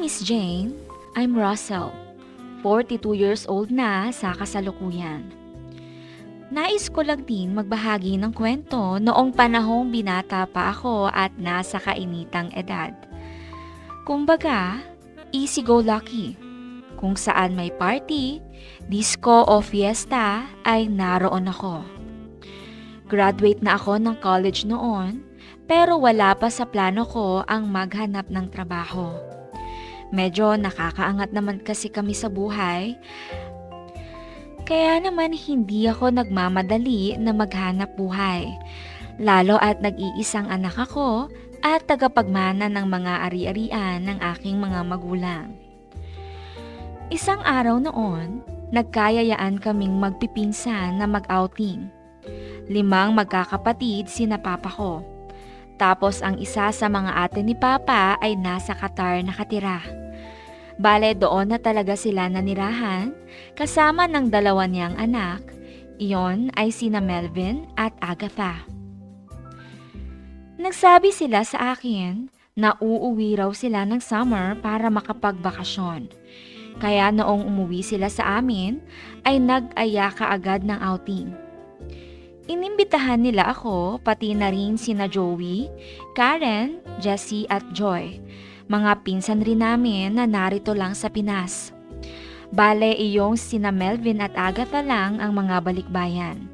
is Jane. I'm Russell. 42 years old na sa kasalukuyan. Nais ko lang din magbahagi ng kwento noong panahong binata pa ako at nasa kainitang edad. Kumbaga, easy-go-lucky. Kung saan may party, disco o fiesta ay naroon ako. Graduate na ako ng college noon, pero wala pa sa plano ko ang maghanap ng trabaho. Medyo nakakaangat naman kasi kami sa buhay, kaya naman hindi ako nagmamadali na maghanap buhay. Lalo at nag-iisang anak ako at tagapagmana ng mga ari-arian ng aking mga magulang. Isang araw noon, nagkayayaan kaming magpipinsan na mag-outing. 5 magkakapatid sina papa ko. Tapos ang isa sa mga ate ni papa ay nasa Qatar nakatira. Bale doon na talaga sila nanirahan kasama ng 2 niyang anak. Iyon ay sina Melvin at Agatha. Nagsabi sila sa akin na uuwi raw sila ng summer para makapagbakasyon. Kaya noong umuwi sila sa amin ay nag-aya kaagad ng outing. Inimbitahan nila ako pati na rin sina Joey, Karen, Jessie at Joy. Mga pinsan rin namin na narito lang sa Pinas. Bale iyong sina Melvin at Agatha lang ang mga balikbayan.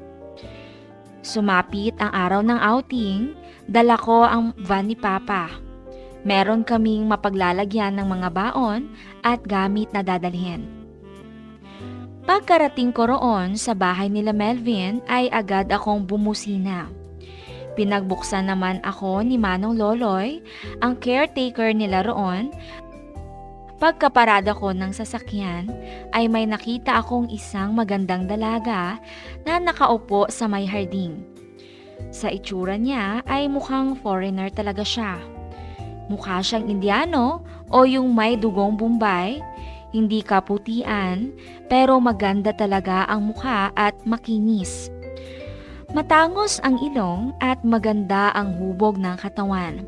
Sumapit ang araw ng outing, dala ko ang van ni Papa. Meron kaming mapaglalagyan ng mga baon at gamit na dadalhin. Pagkarating ko roon sa bahay nila Melvin ay agad akong bumusina. Pinagbuksan naman ako ni Manong Loloy, ang caretaker nila roon. Pagkaparada ko ng sasakyan ay may nakita akong isang magandang dalaga na nakaupo sa may harding. Sa itsura niya ay mukhang foreigner talaga siya. Mukha siyang Indiano o yung may dugong Bombay. Hindi kaputian pero maganda talaga ang mukha at makinis. Matangos ang ilong at maganda ang hubog ng katawan.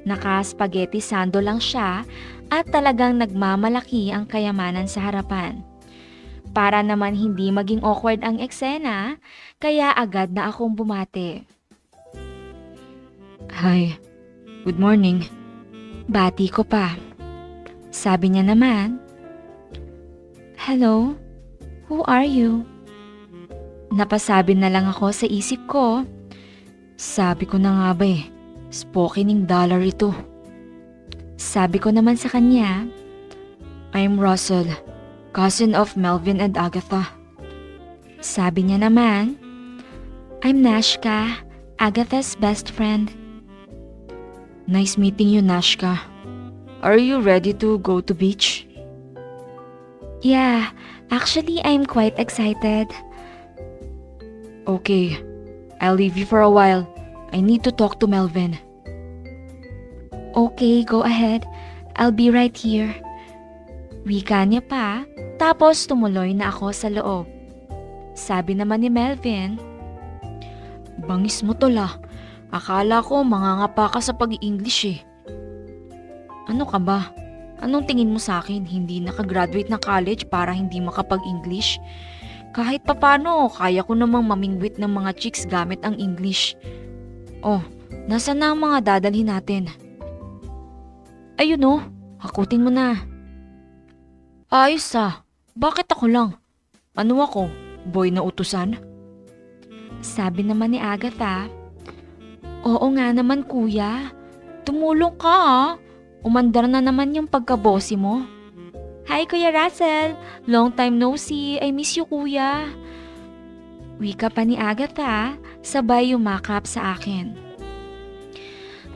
Naka-spaghetti sando lang siya at talagang nagmamalaki ang kayamanan sa harapan. Para naman hindi maging awkward ang eksena, kaya agad na akong bumati. Hi, good morning. Bati ko pa. Sabi niya naman, "Hello, who are you?" Napasabi na lang ako sa isip ko. Sabi ko na nga ba spokening dollar ito. Sabi ko naman sa kanya, I'm Russell, cousin of Melvin and Agatha. Sabi niya naman, I'm Nashka, Agatha's best friend. Nice meeting you, Nashka. Are you ready to go to beach? Yeah, actually I'm quite excited. Okay, I'll leave you for a while. I need to talk to Melvin. Okay, go ahead. I'll be right here. Wika niya pa, tapos tumuloy na ako sa loob. Sabi naman ni Melvin, Bangis mo tol ah. Akala ko mangangapa ka sa pag-i-English eh. Ano ka ba? Anong tingin mo sa akin? Hindi nakagraduate ng college para hindi makapag-English? Kahit papano, kaya ko namang mamingwit ng mga chicks gamit ang English. Oh, nasa na ang mga dadalhin natin? Ayun oh, hakutin mo na. Ayos ah, bakit ako lang? Ano ako, boy na utusan? Sabi naman ni Agatha, Oo nga naman kuya, tumulong ka ah. Umandar na naman yung pagkabosi mo. Hi Kuya Russell, long time no see, I miss you kuya. Wika pa ni Agatha, sabay yumakap sa akin.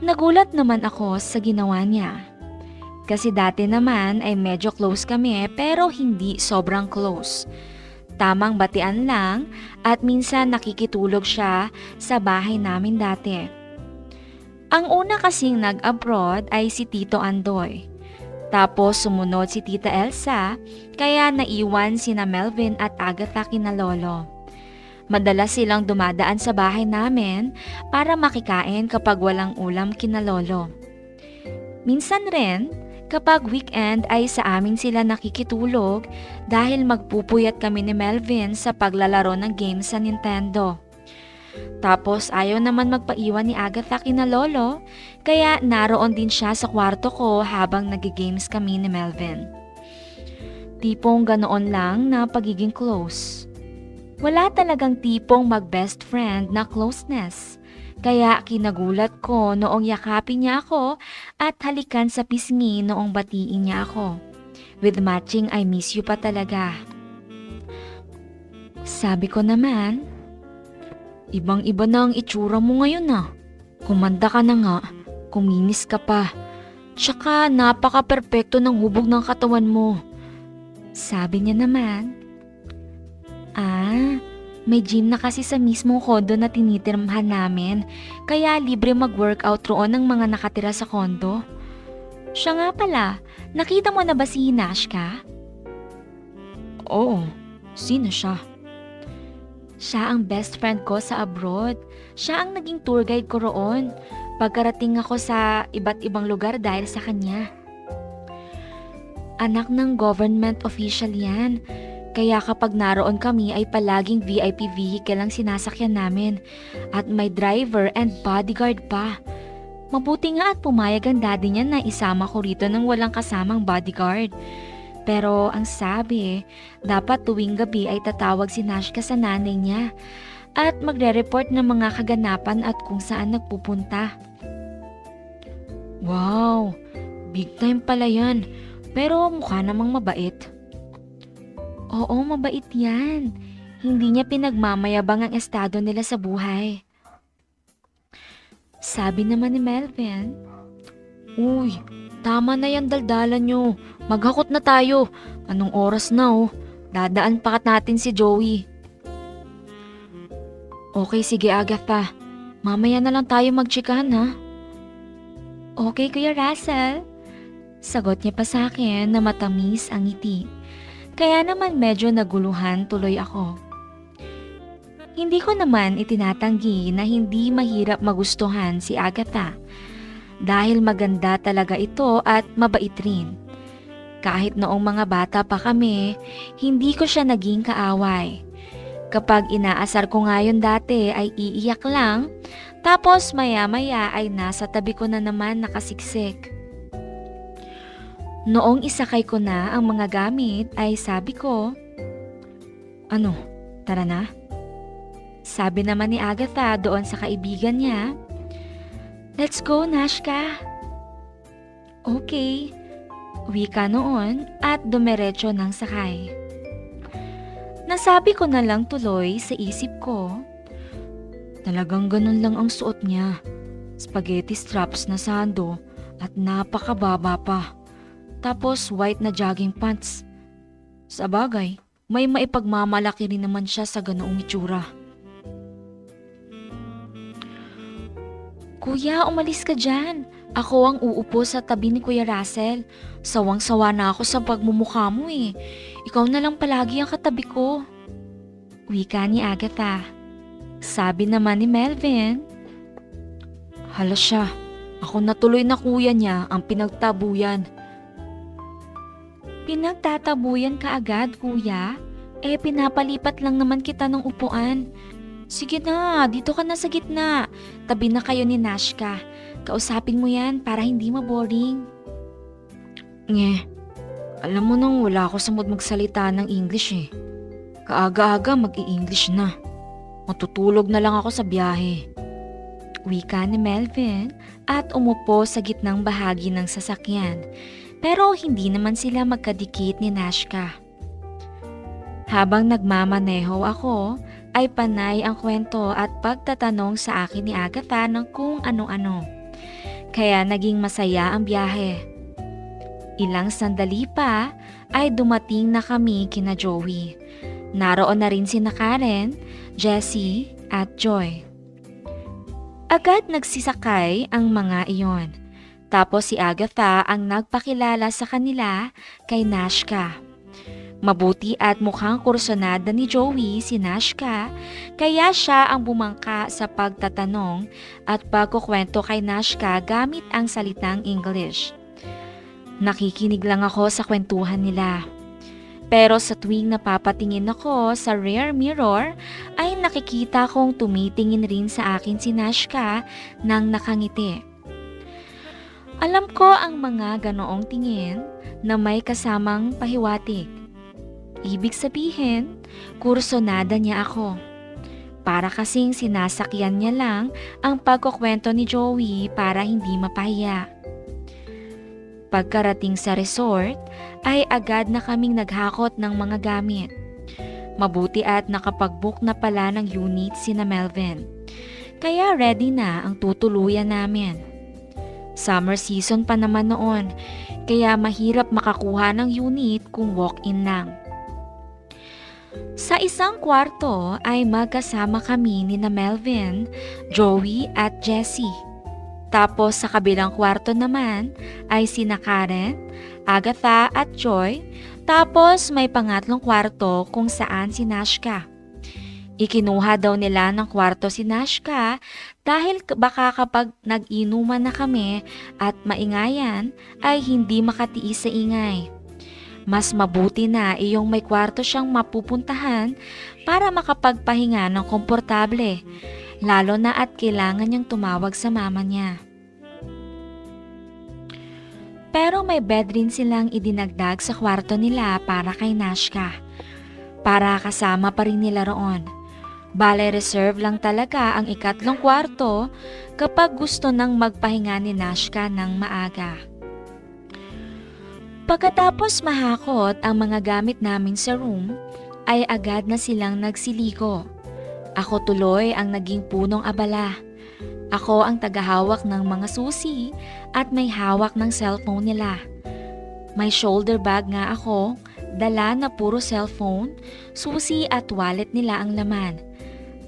Nagulat naman ako sa ginawa niya. Kasi dati naman ay medyo close kami pero hindi sobrang close. Tamang batian lang at minsan nakikitulog siya sa bahay namin dati. Ang una kasing nag-abroad ay si Tito Andoy. Tapos sumunod si Tita Elsa, kaya naiwan sina Melvin at Agatha kina Lolo. Madalas silang dumadaan sa bahay namin para makikain kapag walang ulam kina Lolo. Minsan rin, Kapag weekend ay sa amin sila nakikitulog dahil magpupuyat kami ni Melvin sa paglalaro ng games sa Nintendo. Tapos ayaw naman magpaiwan ni Agatha kina lolo, kaya naroon din siya sa kwarto ko habang nagigames kami ni Melvin. Tipong ganoon lang na pagiging close. Wala talagang tipong mag-best friend na closeness. Kaya kinagulat ko noong yakapin niya ako at halikan sa pisngi noong batiin niya ako. With matching I miss you pa talaga. Sabi ko naman, ibang-iba na ang itsura mo ngayon ah. Kumanda ka na nga, kuminis ka pa. Tsaka napaka-perpekto ng hubog ng katawan mo. Sabi niya naman, may gym na kasi sa mismong kondo na tinitirmahan namin, kaya libre mag-workout roon ng mga nakatira sa kondo. Siya nga pala, nakita mo na ba si Nashka? Oo, sino siya? Siya ang best friend ko sa abroad. Siya ang naging tour guide ko roon. Pagkarating ako sa iba't ibang lugar dahil sa kanya. Anak ng government official yan. Kaya kapag naroon kami ay palaging VIP vehicle ang sinasakyan namin at may driver and bodyguard pa. Mabuti nga at pumayag ang daddy niya na isama ko rito nang walang kasamang bodyguard. Pero ang sabi, dapat tuwing gabi ay tatawag si Nashka sa nanay niya at magre-report ng mga kaganapan at kung saan nagpupunta. Wow, big time pala yan. Pero mukha namang mabait. Oo, mabait yan. Hindi niya pinagmamayabang ang estado nila sa buhay. Sabi naman ni Melvin, Uy, tama na yan daldalan nyo. Maghakot na tayo. Anong oras na oh? Dadaan pa natin si Joey. Okay, sige Agatha. Mamaya na lang tayo magtsikahan ha. Okay, Kuya Russell. Sagot niya pa sa akin na matamis ang ngiti. Kaya naman medyo naguluhan tuloy ako. Hindi ko naman itinatanggi na hindi mahirap magustuhan si Agatha dahil maganda talaga ito at mabait rin. Kahit noong mga bata pa kami, hindi ko siya naging kaaway. Kapag inaasar ko nga yun dati ay iiyak lang, tapos maya-maya ay nasa tabi ko na naman nakasiksik. Noong isakay ko na ang mga gamit ay sabi ko, Ano, tara na? Sabi naman ni Agatha doon sa kaibigan niya, Let's go, Nashka. Okay, wika noon at dumiretso ng sakay. Nasabi ko na lang tuloy sa isip ko, Talagang ganun lang ang suot niya. Spaghetti straps na sando at napakababa pa. Tapos white na jogging pants. Sa bagay, may maipagmamalaki rin naman siya sa ganoong itsura. Kuya, umalis ka dyan. Ako ang uupo sa tabi ni Kuya Russell. Sawang-sawa na ako sa pagmumukha mo eh. Ikaw na lang palagi ang katabi ko. Wika ni Agatha. Sabi naman ni Melvin, Hala siya, ako natuloy na kuya niya ang pinagtabuyan. Pinagtatabuyan ka agad, kuya? Pinapalipat lang naman kita ng upuan. Sige na, dito ka na sa gitna. Tabi na kayo ni Nashka. Kausapin mo yan para hindi maboring. Alam mo nang wala ako sa mood magsalita ng English eh. Kaaga-aga mag-i-English na. Matutulog na lang ako sa biyahe. Wika ni Melvin at umupo sa gitnang bahagi ng sasakyan. Pero hindi naman sila magkadikit ni Nashka. Habang nagmamaneho ako, ay panay ang kwento at pagtatanong sa akin ni Agatha ng kung ano-ano. Kaya naging masaya ang biyahe. Ilang sandali pa ay dumating na kami kina Joey. Naroon na rin sina Karen, Jessie at Joy. Agad nagsisakay ang mga iyon. Tapos si Agatha ang nagpakilala sa kanila kay Nashka. Mabuti at mukhang kursunada ni Joey si Nashka, kaya siya ang bumangka sa pagtatanong at pagkukwento kay Nashka gamit ang salitang English. Nakikinig lang ako sa kwentuhan nila. Pero sa tuwing napapatingin ako sa rear mirror, ay nakikita kong tumitingin rin sa akin si Nashka nang nakangiti. Alam ko ang mga ganoong tingin na may kasamang pahiwatig. Ibig sabihin, kursonada niya ako. Para kasing sinasakyan niya lang ang pagkukwento ni Joey para hindi mapahiya. Pagkarating sa resort, ay agad na kaming naghakot ng mga gamit. Mabuti at nakapag-book na pala ng unit sina Melvin. Kaya ready na ang tutuluyan namin. Summer season pa naman noon, kaya mahirap makakuha ng unit kung walk-in lang. Sa isang kwarto ay magkasama kami ni na Melvin, Joey at Jessie. Tapos sa kabilang kwarto naman ay sina Karen, Agatha at Joy. Tapos may pangatlong kwarto kung saan si Nashka. Ikinuha daw nila ng kwarto si Nashka dahil baka kapag nag-inuman na kami at maingayan ay hindi makatiis sa ingay. Mas mabuti na iyong may kwarto siyang mapupuntahan para makapagpahinga ng komportable. Lalo na at kailangan niyang tumawag sa mama niya. Pero may bed rin silang idinagdag sa kwarto nila para kay Nashka. Para kasama pa rin nila roon. Bale reserve lang talaga ang ikatlong kwarto kapag gusto nang magpahinga ni Nashka ng maaga. Pagkatapos mahakot ang mga gamit namin sa room, ay agad na silang nagsiligo. Ako tuloy ang naging punong abala. Ako ang tagahawak ng mga susi at may hawak ng cellphone nila. May shoulder bag nga ako, dala na puro cellphone, susi at wallet nila ang laman.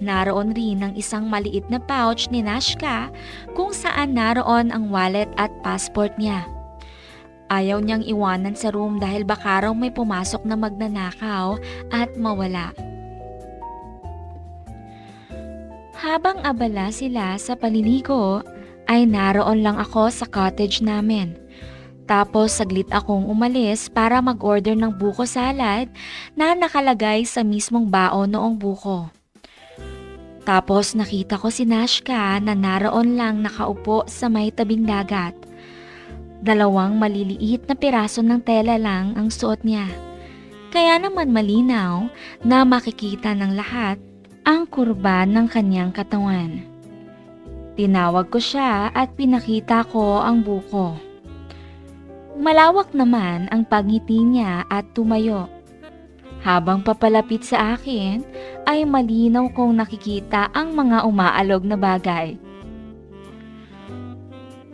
Naroon rin ang isang maliit na pouch ni Nashka kung saan naroon ang wallet at passport niya. Ayaw niyang iwanan sa room dahil baka raw may pumasok na magnanakaw at mawala. Habang abala sila sa paliligo, ay naroon lang ako sa cottage namin. Tapos saglit akong umalis para mag-order ng buko salad na nakalagay sa mismong baon noong buko. Tapos nakita ko si Nashka na naroon lang nakaupo sa may tabing dagat. 2 maliliit na piraso ng tela lang ang suot niya. Kaya naman malinaw na makikita ng lahat ang kurba ng kanyang katawan. Tinawag ko siya at pinakita ko ang buko. Malawak naman ang pagngiti niya at tumayo. Habang papalapit sa akin ay malinaw kong nakikita ang mga umaalog na bagay.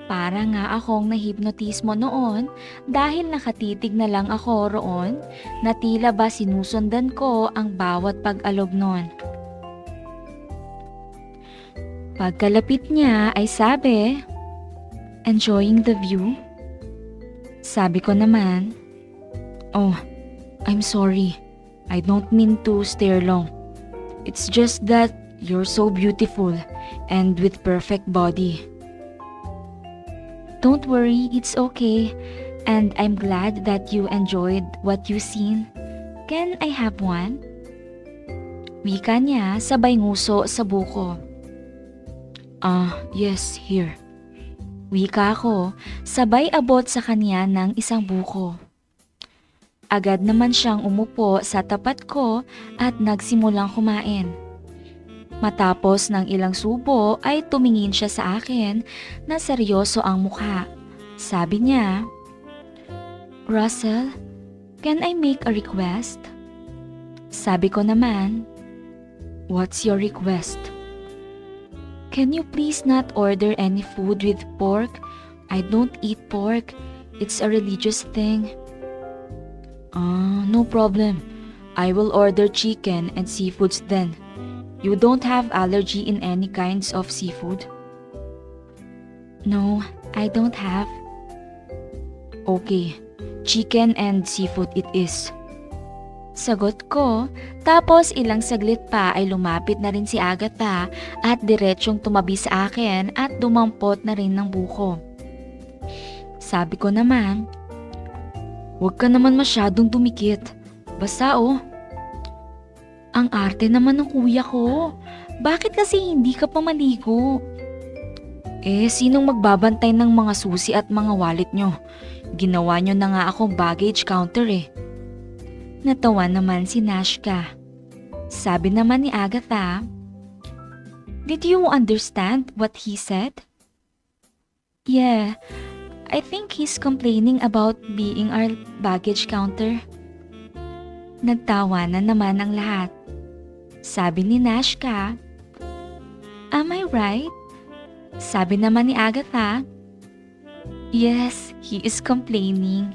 Para nga akong nahipnotismo noon dahil nakatitig na lang ako roon na tila ba sinusundan ko ang bawat pag-alog noon. Pagkalapit niya ay sabi, "Enjoying the view?" Sabi ko naman, "Oh, I'm sorry. I don't mean to stare long. It's just that you're so beautiful and with perfect body." "Don't worry, it's okay. And I'm glad that you enjoyed what you seen. Can I have one?" Wika niya sabay nguso sa buko. Yes, here." Wika ko, sabay abot sa kanya ng isang buko. Agad naman siyang umupo sa tapat ko at nagsimulang kumain. Matapos ng ilang subo ay tumingin siya sa akin na seryoso ang mukha. Sabi niya, "Russell, can I make a request?" Sabi ko naman, "What's your request?" "Can you please not order any food with pork? I don't eat pork. It's a religious thing." No problem. I will order chicken and seafoods then. You don't have allergy in any kinds of seafood?" "No, I don't have." "Okay, chicken and seafood it is." Sagot ko, tapos ilang saglit pa ay lumapit na rin si Agatha at diretsyong tumabi sa akin at dumampot na rin ng buko. Sabi ko naman, Huwag ka naman masyadong dumikit. Basta oh. Ang arte naman ng kuya ko. Bakit kasi hindi ka pa maligo? Sinong magbabantay ng mga susi at mga wallet nyo? Ginawa nyo na nga akong baggage counter eh. Natawa naman si Nashka. Sabi naman ni Agatha, "Did you understand what he said?" "Yeah, I think he's complaining about being our baggage counter." Nagtawa na naman ang lahat. Sabi ni Nashka, "Am I right?" Sabi naman ni Agatha, "Yes, he is complaining."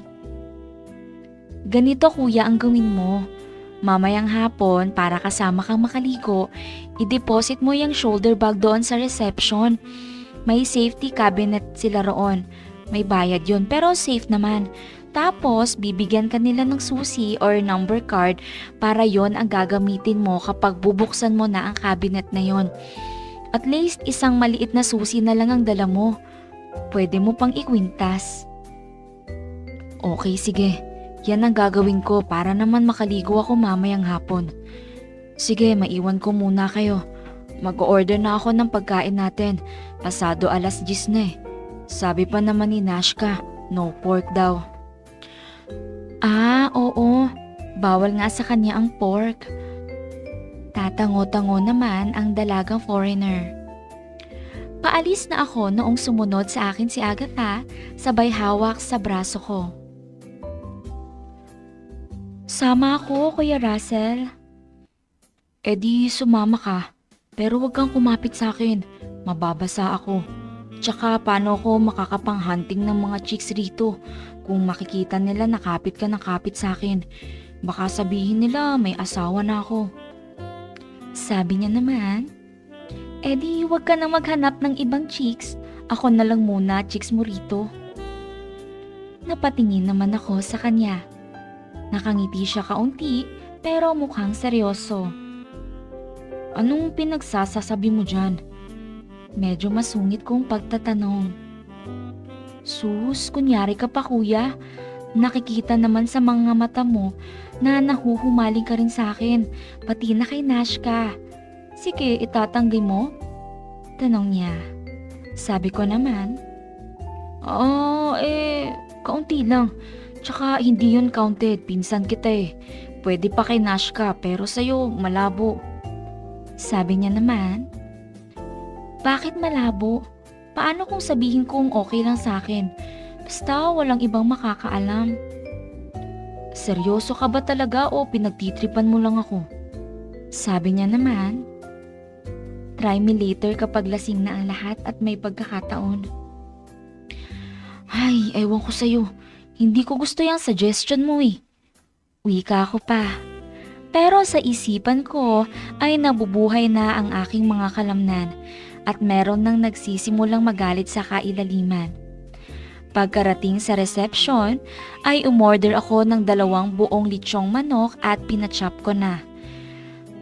"Ganito kuya ang gawin mo. Mamayang hapon para kasama kang makaligo, i-deposit mo yung shoulder bag doon sa reception. May safety cabinet sila roon. May bayad yun pero safe naman. Tapos bibigyan ka nila ng susi or number card para yon ang gagamitin mo kapag bubuksan mo na ang cabinet na yon. At least isang maliit na susi na lang ang dala mo. Pwede mo pang ikwintas." Okay, sige. Yan ang gagawin ko para naman makaligo ako mamayang hapon. Sige, maiwan ko muna kayo. Mag-order na ako ng pagkain natin. Pasado 10:00 na eh. Sabi pa naman ni Nashka, no pork daw. Oo. Bawal nga sa kanya ang pork. Tatango-tango naman ang dalagang foreigner. Paalis na ako noong sumunod sa akin si Agatha, sabay hawak sa braso ko. "Sama ako, Kuya Russell." Di sumama ka. Pero wag kang kumapit sa akin. Mababasa ako. Tsaka paano ako makakapang-hunting ng mga chicks rito? Kung makikita nila nakapit ka ng kapit sa akin. Baka sabihin nila may asawa na ako. Sabi niya naman, "Di wag ka nang maghanap ng ibang chicks. Ako na lang muna chicks mo rito." Napatingin naman ako sa kanya. Nakangiti siya kaunti pero mukhang seryoso. Anong pinagsasasabi mo dyan? Medyo masungit kong pagtatanong. Sus, kunyari ka pa kuya. Nakikita naman sa mga mata mo na nahuhumaling ka rin sa akin, pati na kay Nashka. Sige, itatanggi mo? Tanong niya. Sabi ko naman, Kaunti lang. Tsaka hindi yun counted, pinsan kita eh. Pwede pa kay Nashka pero sa'yo malabo. Sabi niya naman, "Bakit malabo? Paano kung sabihin kong okay lang sa akin? Basta walang ibang makakaalam." Seryoso ka ba talaga o pinagtitripan mo lang ako? Sabi niya naman, "Try me later kapag lasing na ang lahat at may pagkakataon." Ay, ewan ko sa'yo. Hindi ko gusto yung suggestion mo eh. Wika ko pa. Pero sa isipan ko ay nabubuhay na ang aking mga kalamnan at meron nang nagsisimulang magalit sa kailaliman. Pagkarating sa reception ay umorder ako ng 2 buong lechong manok at pinachop ko na.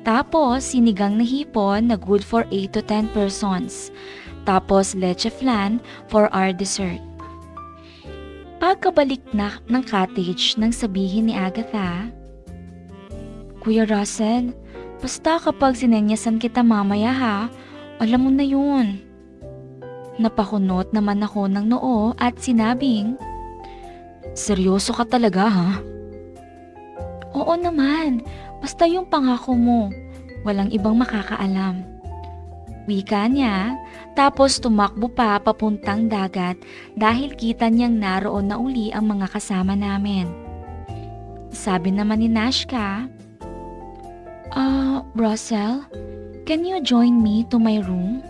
Tapos sinigang na hipon na good for 8 to 10 persons. Tapos leche flan for our dessert. Pagkabalik na ng cottage nang sabihin ni Agatha, Kuya Russell, basta kapag sinenyasan kita mamaya ha, alam mo na yun. Napakunot naman ako ng noo at sinabing, Seryoso ka talaga ha? "Oo naman, basta yung pangako mo, walang ibang makakaalam." Wika niya, tapos tumakbo pa papuntang dagat dahil kita niyang naroon na uli ang mga kasama namin. Sabi naman ni Nashka, Russell, "Can you join me to my room?"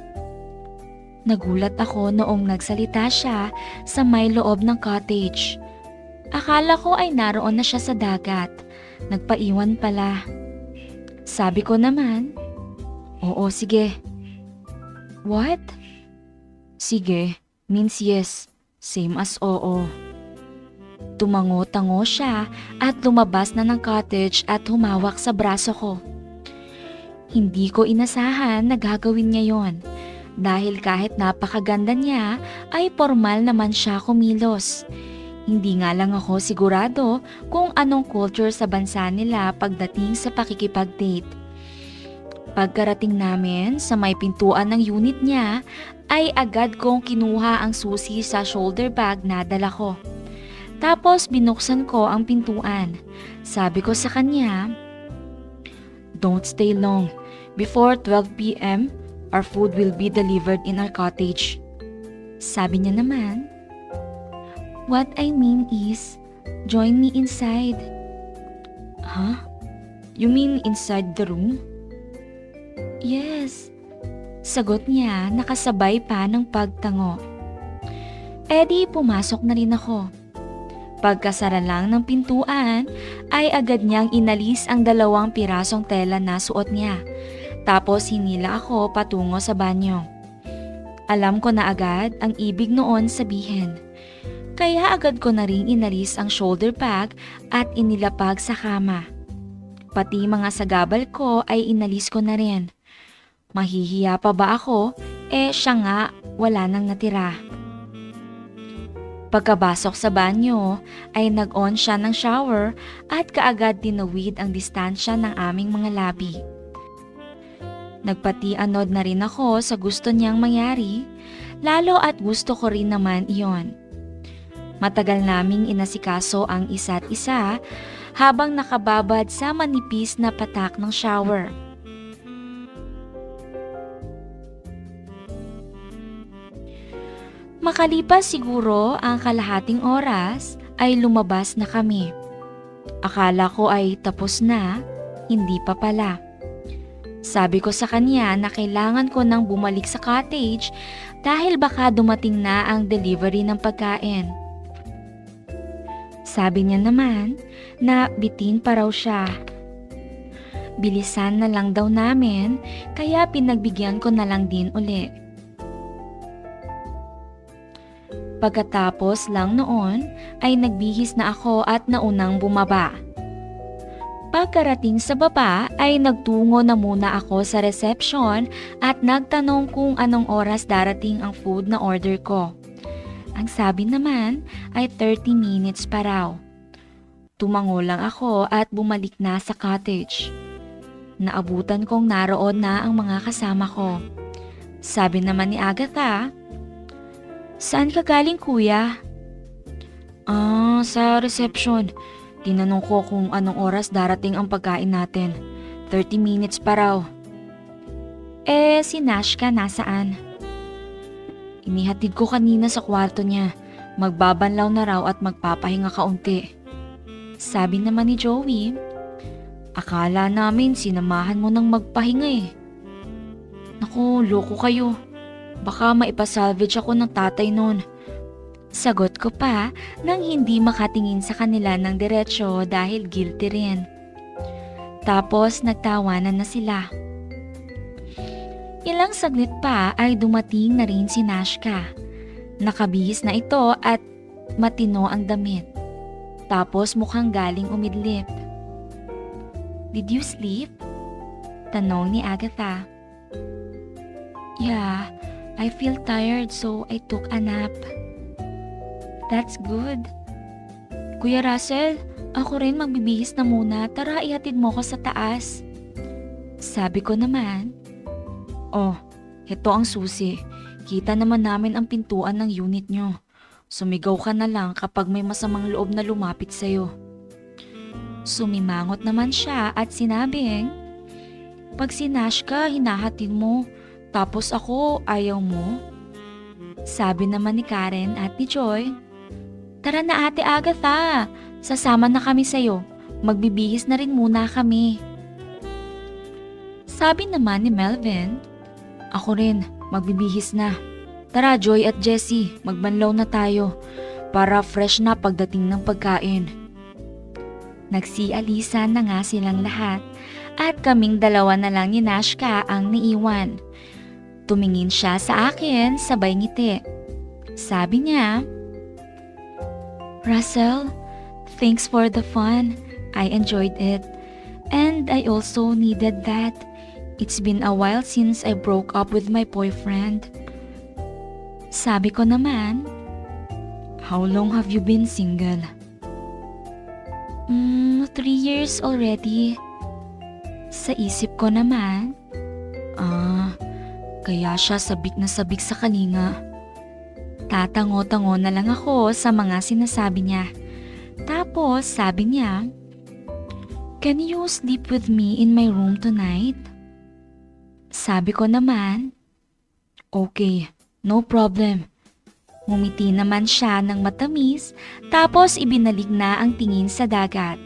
Nagulat ako noong nagsalita siya sa may loob ng cottage. Akala ko ay naroon na siya sa dagat. Nagpaiwan pala. Sabi ko naman, oo sige. "What?" Sige means yes, same as oo. Tumango-tango siya at lumabas na ng cottage at humawak sa braso ko. Hindi ko inasahan na gagawin niya yon. Dahil kahit napakaganda niya ay formal naman siya kumilos. Hindi nga lang ako sigurado kung anong culture sa bansa nila pagdating sa pakikipag-date. Pagkarating namin sa may pintuan ng unit niya, ay agad kong kinuha ang susi sa shoulder bag na dala ko. Tapos binuksan ko ang pintuan. Sabi ko sa kanya, "Don't stay long. Before 12 p.m., our food will be delivered in our cottage." Sabi niya naman, "What I mean is, join me inside." Huh? You mean inside the room? Yes. Sagot niya nakasabay pa ng pagtango. Di pumasok na rin ako. Pagkasara lang ng pintuan ay agad niyang inalis ang 2 pirasong tela na suot niya. Tapos hinila ako patungo sa banyo. Alam ko na agad ang ibig noon sabihin. Kaya agad ko na rin inalis ang shoulder bag at inilapag sa kama. Pati mga sagabal ko ay inalis ko na rin. Mahihiya pa ba ako? Siya nga, wala nang natira. Pagkabasok sa banyo, ay nag-on siya ng shower at kaagad tinawid ang distansya ng aming mga labi. Nagpati-anod na rin ako sa gusto niyang mangyari, lalo at gusto ko rin naman iyon. Matagal naming inasikaso ang isa't isa habang nakababad sa manipis na patak ng shower. Makalipas siguro ang kalahating oras ay lumabas na kami. Akala ko ay tapos na, hindi pa pala. Sabi ko sa kanya na kailangan ko nang bumalik sa cottage dahil baka dumating na ang delivery ng pagkain. Sabi niya naman na bitin pa raw siya. Bilisan na lang daw namin kaya pinagbigyan ko na lang din uli. Pagkatapos lang noon ay nagbihis na ako at naunang bumaba. Pagkarating sa baba ay nagtungo na muna ako sa reception at nagtanong kung anong oras darating ang food na order ko. Ang sabi naman ay 30 minutes pa raw. Tumango lang ako at bumalik na sa cottage. Naabutan kong naroon na ang mga kasama ko. Sabi naman ni Agatha, "Saan ka galing, kuya?" Sa reception. Tinanong ko kung anong oras darating ang pagkain natin. 30 minutes pa raw. Si Nashka nasaan? Inihatid ko kanina sa kwarto niya. Magbabanlaw na raw at magpapahinga kaunti. Sabi naman ni Joey, "Akala namin sinamahan mo ng magpahinga eh." Naku, loko kayo. Baka maipasalvage ako ng tatay nun. Sagot ko pa nang hindi makatingin sa kanila ng diretsyo dahil guilty rin. Tapos nagtawanan na sila. Ilang saglit pa ay dumating na rin si Nashka. Nakabihis na ito at matino ang damit. Tapos mukhang galing umidlip. "Did you sleep?" Tanong ni Agatha. "Yeah, I feel tired so I took a nap." "That's good." "Kuya Russell, ako rin magbibihis na muna. Tara, ihatid mo ko sa taas." Sabi ko naman, Heto ang susi. Kita naman namin ang pintuan ng unit nyo. Sumigaw ka na lang kapag may masamang loob na lumapit sa'yo." Sumimangot naman siya at sinabing, "Pag si Nashka hinahatid mo, tapos ako ayaw mo?" Sabi naman ni Karen at ni Joy, "Tara na Ate Agatha, sasama na kami sa'yo. Magbibihis na rin muna kami." Sabi naman ni Melvin, "Ako rin, magbibihis na. Tara Joy at Jessie, magbanlaw na tayo para fresh na pagdating ng pagkain." Nagsialisan na nga silang lahat at kaming dalawa na lang ni Nashka ang naiwan. Tumingin siya sa akin sabay ngiti. Sabi niya, "Russell, thanks for the fun. I enjoyed it. And I also needed that. It's been a while since I broke up with my boyfriend." Sabi ko naman, How long have you been single? 3 years already. Sa isip ko naman, Kaya siya sabik na sabik sa kalinga. tatango-tango na lang ako sa mga sinasabi niya. Tapos sabi niya, "Can you sleep with me in my room tonight?" Sabi ko naman, Okay, no problem. ngumiti naman siya ng matamis tapos ibinalik na ang tingin sa dagat.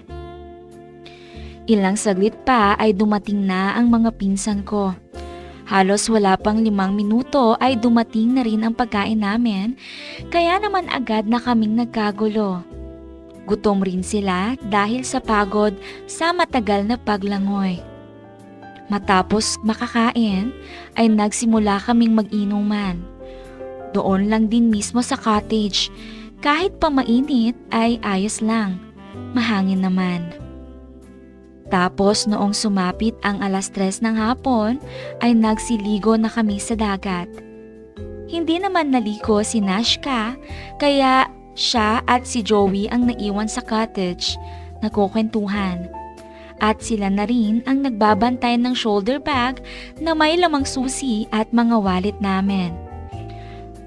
Ilang saglit pa ay dumating na ang mga pinsan ko. Halos wala pang 5 minuto ay dumating na rin ang pagkain namin, kaya naman agad na kaming nagkagulo. Gutom rin sila dahil sa pagod sa matagal na paglangoy. Matapos makakain ay nagsimula kaming mag-inuman. Doon lang din mismo sa cottage, kahit pa mainit ay ayos lang, mahangin naman. Tapos noong sumapit ang 3:00 ng hapon ay nagsiligo na kami sa dagat. Hindi naman naliko si Nashka, kaya siya at si Joey ang naiwan sa cottage, nagkukwentuhan. At sila na rin ang nagbabantay ng shoulder bag na may lamang susi at mga wallet namin.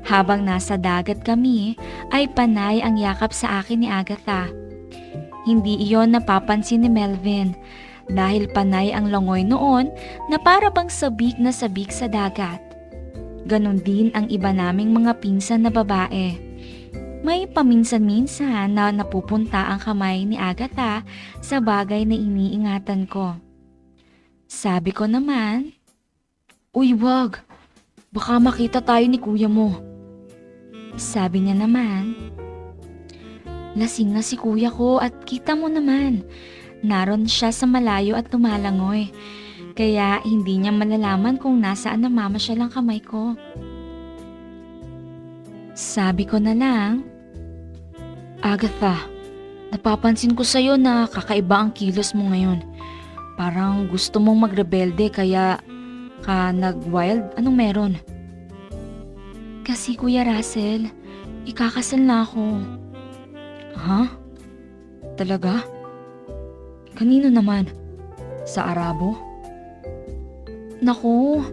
Habang nasa dagat kami ay panay ang yakap sa akin ni Agatha. Hindi iyon napapansin ni Melvin dahil panay ang langoy noon na para bang sabik na sabik sa dagat. Ganon din ang iba naming mga pinsan na babae. May paminsan-minsan na napupunta ang kamay ni Agatha sa bagay na iniingatan ko. Sabi ko naman, Uy, wag. Baka makita tayo ni kuya mo. sabi niya naman, lasing na si kuya ko at kita mo naman, naroon siya sa malayo at tumalangoy. Kaya hindi niya malalaman kung nasaan namamasyal ang kamay ko. Sabi ko na lang, Agatha, napapansin ko sa'yo na kakaiba ang kilos mo ngayon. Parang gusto mong magrebelde kaya ka nag-wild. Anong meron? kasi Kuya Russell, ikakasal na ako. Ha? Talaga? Kanino naman? Sa Arabo? Naku,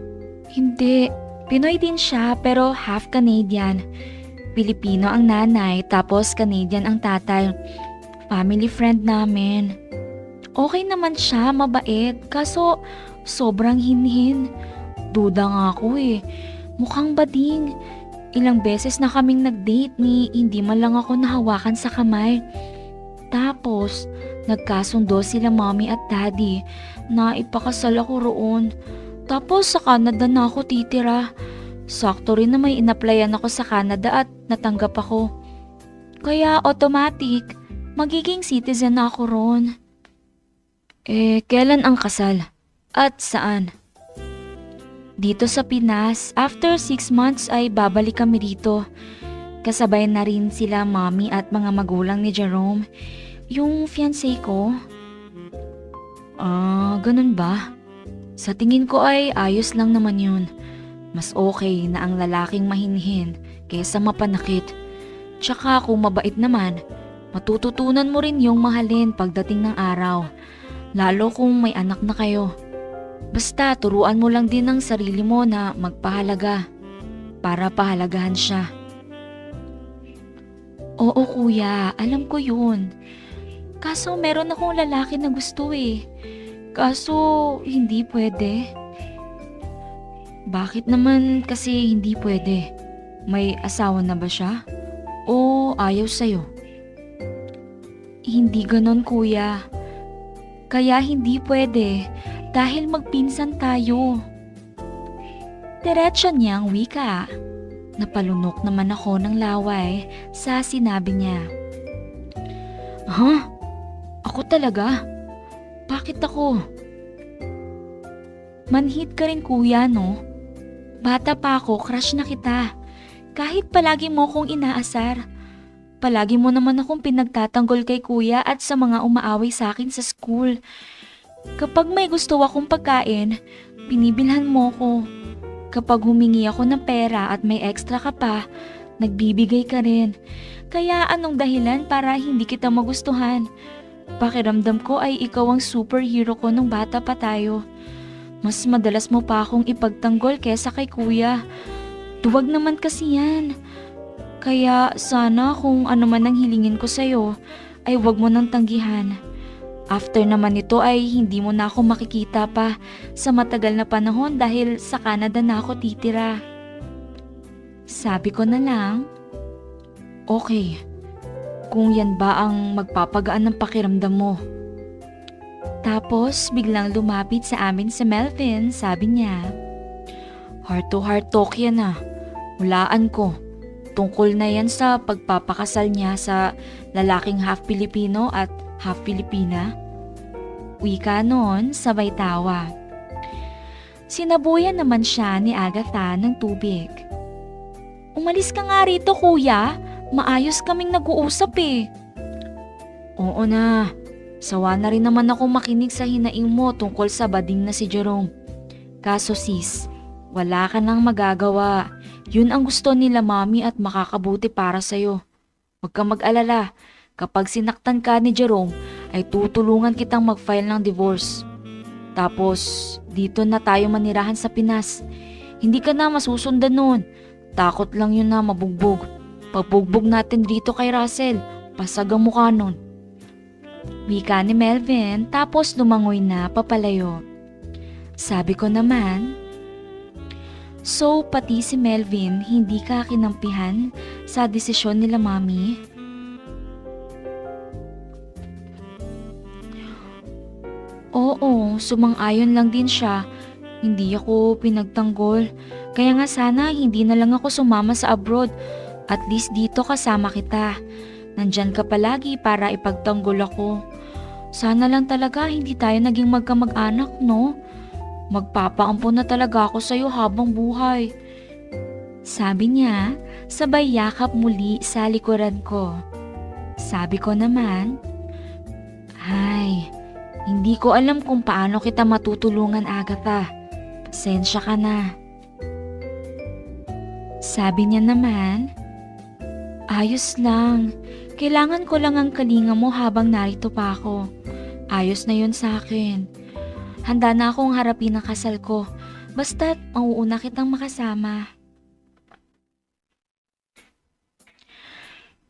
hindi. Pinoy din siya pero half Canadian. Pilipino ang nanay tapos Canadian ang tatay. Family friend namin. Okay naman siya, mabait. Kaso sobrang hinhin. Duda nga ako eh. Mukhang bading. Ilang beses na kaming nag-date ni hindi man lang ako nahawakan sa kamay. Tapos, nagkasundo sila mommy at daddy na ipakasal ako roon. Tapos sa Canada na ako titira. Sakto rin na may inaplayan ako sa Canada at natanggap ako. Kaya automatic, magiging citizen na ako roon. Kailan ang kasal? At saan? Dito sa Pinas, after 6 months ay babalik kami rito. Kasabay na rin sila mommy at mga magulang ni Jerome, yung fiancé ko. Ganun ba? Sa tingin ko ay ayos lang naman yun. Mas okay na ang lalaking mahinhin kaysa mapanakit. Tsaka kung mabait naman, matututunan mo rin yung mahalin pagdating ng araw. Lalo kung may anak na kayo. Basta turuan mo lang din ang sarili mo na magpahalaga para pahalagahan siya. Oo kuya, alam ko yun. Kaso meron akong lalaki na gusto eh. Kaso hindi pwede. Bakit naman kasi hindi pwede? May asawa na ba siya? O ayaw sa'yo? Hindi ganon kuya. Kaya hindi pwede dahil magpinsan tayo. Diretso niyang wika. Napalunok naman ako ng laway sa sinabi niya. Ha? Ako talaga? Bakit ako? Manhid ka rin kuya no? Bata pa ako, crush na kita. Kahit palagi mo akong inaasar. Palagi mo naman akong pinagtatanggol kay kuya at sa mga umaaway sa akin sa school. Kapag may gusto akong pagkain, binibilhan mo ko. Kapag humingi ako ng pera at may extra ka pa, Nagbibigay ka rin. Kaya anong dahilan para hindi kita magustuhan? Pakiramdam ko ay ikaw ang superhero ko nung bata pa tayo. Mas madalas mo pa akong ipagtanggol kesa kay kuya. Duwag naman kasi yan. Kaya sana kung ano man ang hilingin ko sa'yo, ay wag mo nang tanggihan. After naman nito ay hindi mo na ako makikita pa sa matagal na panahon dahil sa Canada na ako titira. Sabi ko na lang, okay, kung yan ba ang magpapagaan ng pakiramdam mo. Tapos biglang lumapit sa amin si Melvin, sabi niya, heart to heart talk yan ah, hulaan ko. Tungkol na yan sa pagpapakasal niya sa lalaking half Filipino at half Filipina. Wika noon, sabay tawa. Sinabuyan naman siya ni Agatha ng tubig. Umalis ka nga rito kuya, maayos kaming nag-uusap eh. Oo na, sawa na rin naman ako makinig sa hinaing mo tungkol sa bading na si Jerome. Kaso sis, wala ka nang magagawa. Yun ang gusto nila mami at makakabuti para sa'yo. Huwag kang mag-alala, kapag sinaktan ka ni Jerome, ay tutulungan kitang mag-file ng divorce. Tapos, dito na tayo manirahan sa Pinas. Hindi ka na masusundan nun. Takot lang yun na mabugbog. Pagbugbog natin dito kay Russell, pasag ang mukha nun. Wika ni Melvin, tapos lumangoy na papalayo. Sabi ko naman, so pati si Melvin hindi ka kinampihan sa desisyon nila mami? Oo, sumang-ayon lang din siya. Hindi ako pinagtanggol. Kaya nga sana hindi na lang ako sumama sa abroad. At least dito kasama kita. Nandyan ka palagi para ipagtanggol ako. Sana lang talaga hindi tayo naging magkamag-anak, no? Magpapaampon na talaga ako sa'yo habang buhay. Sabi niya, sabay yakap muli sa likuran ko. Sabi ko naman, ay, hindi ko alam kung paano kita matutulungan, Agatha. Pasensya ka na. Sabi niya naman, ayos lang. Kailangan ko lang ang kalinga mo habang narito pa ako. Ayos na yun sa akin. Handa na akong harapin ang kasal ko. Basta't mauuna kitang makasama.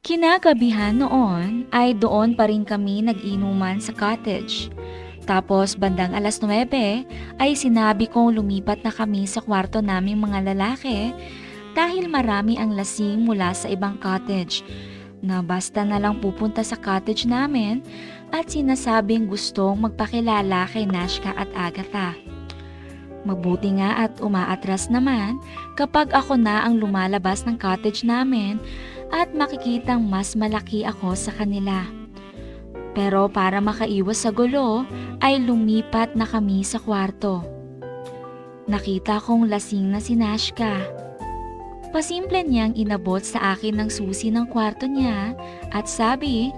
Kinagabihan noon ay doon pa rin kami nag-inuman sa cottage. Tapos bandang alas 9 ay sinabi kong lumipat na kami sa kwarto naming mga lalaki dahil marami ang lasing mula sa ibang cottage na basta na lang pupunta sa cottage namin at sinasabing gustong magpakilala kay Nashka at Agatha. Mabuti nga at umaatras naman kapag ako na ang lumalabas ng cottage namin at makikitang mas malaki ako sa kanila. Pero para makaiwas sa gulo ay lumipat na kami sa kwarto. Nakita kong lasing na si Nashka. Pasimple niyang inabot sa akin ng susi ng kwarto niya at sabi,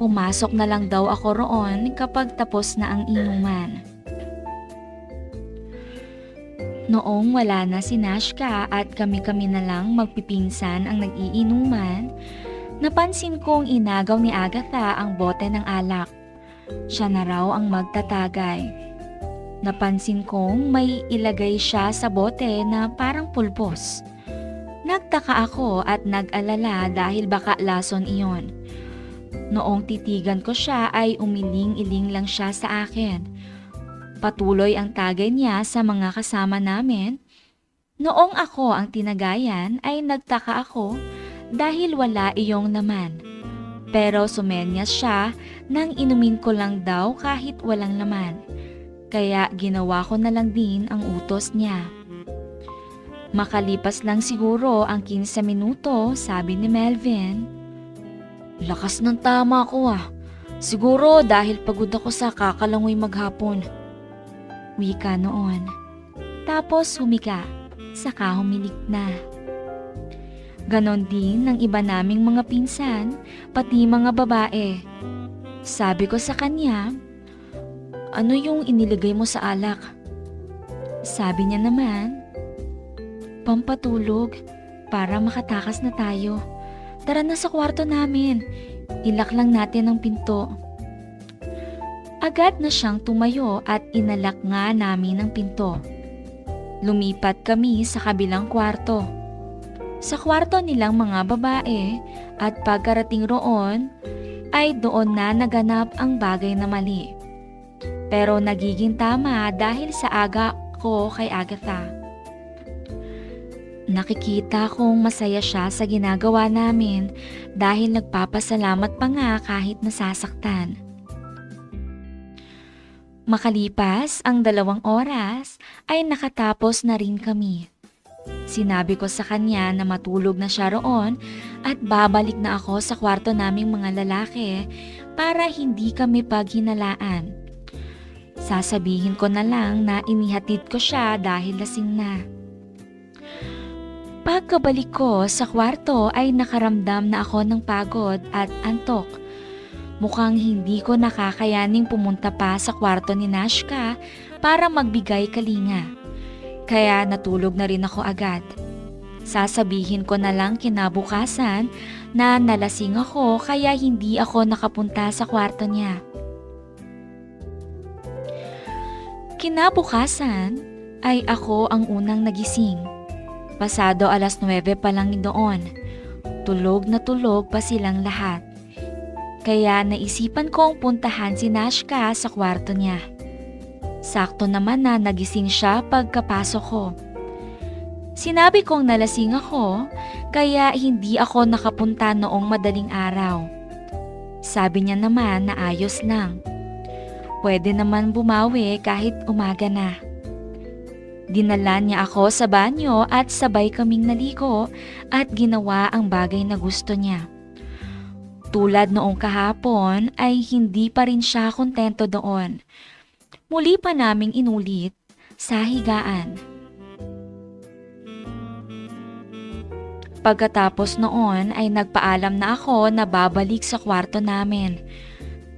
pumasok na lang daw ako roon kapag tapos na ang inuman. Noong wala na si Nashka at kami-kami na lang magpipinsan ang nag-iinuman, napansin kong inagaw ni Agatha ang bote ng alak. Siya na raw ang magtatagay. Napansin kong may ilagay siya sa bote na parang pulbos. Nagtaka ako at nag-alala dahil baka lason iyon. Noong titigan ko siya ay umiling-iling lang siya sa akin. Patuloy ang tagay niya sa mga kasama namin. Noong ako ang tinagayan ay nagtaka ako dahil wala iyong naman. Pero sumenyas siya nang inumin ko lang daw kahit walang laman. Kaya ginawa ko na lang din ang utos niya. Makalipas lang siguro ang 15 minuto, sabi ni Melvin, lakas ng tama ko ah. Siguro dahil pagod ako sa kakalangoy maghapon. Wika noon. Tapos humiga, saka humilik na. Ganon din ng iba naming mga pinsan, pati mga babae. Sabi ko sa kanya, ano yung inilagay mo sa alak? Sabi niya naman, pampatulog. para makatakas na tayo. Tara na sa kwarto namin. Ilak lang natin ang pinto. Agad na siyang tumayo at inalak nga namin ang pinto. Lumipat kami sa kabilang kwarto. Sa kwarto nilang mga babae at pagkarating roon ay doon na naganap ang bagay na mali. Pero nagiging tama dahil sa aga ko kay Agatha. Nakikita kong masaya siya sa ginagawa namin dahil nagpapasalamat pa nga kahit nasasaktan. Makalipas ang 2 oras ay nakatapos na rin kami. Sinabi ko sa kanya na matulog na siya roon at babalik na ako sa kwarto naming mga lalaki para hindi kami paghinalaan. Sasabihin ko na lang na inihatid ko siya dahil lasing na. Pagkabalik ko sa kwarto ay nakaramdam na ako ng pagod at antok. Mukhang hindi ko nakakayaning pumunta pa sa kwarto ni Nashka para magbigay kalinga. Kaya natulog na rin ako agad. Sasabihin ko na lang kinabukasan na nalasing ako kaya hindi ako nakapunta sa kwarto niya. Kinabukasan ay ako ang unang nagising. Pasado 9:00 pa lang doon. Tulog na tulog pa silang lahat. Kaya naisipan kong puntahan si Nashka sa kwarto niya. Sakto naman na nagising siya pagkapasok ko. Sinabi kong nalasing ako kaya hindi ako nakapunta noong madaling araw. Sabi niya naman na ayos lang. Pwede naman bumawi kahit umaga na. Dinala niya ako sa banyo at sabay kaming naligo at ginawa ang bagay na gusto niya. Tulad noong kahapon ay hindi pa rin siya kontento doon. Muli pa naming inulit sa higaan. Pagkatapos noon ay nagpaalam na ako na babalik sa kwarto namin.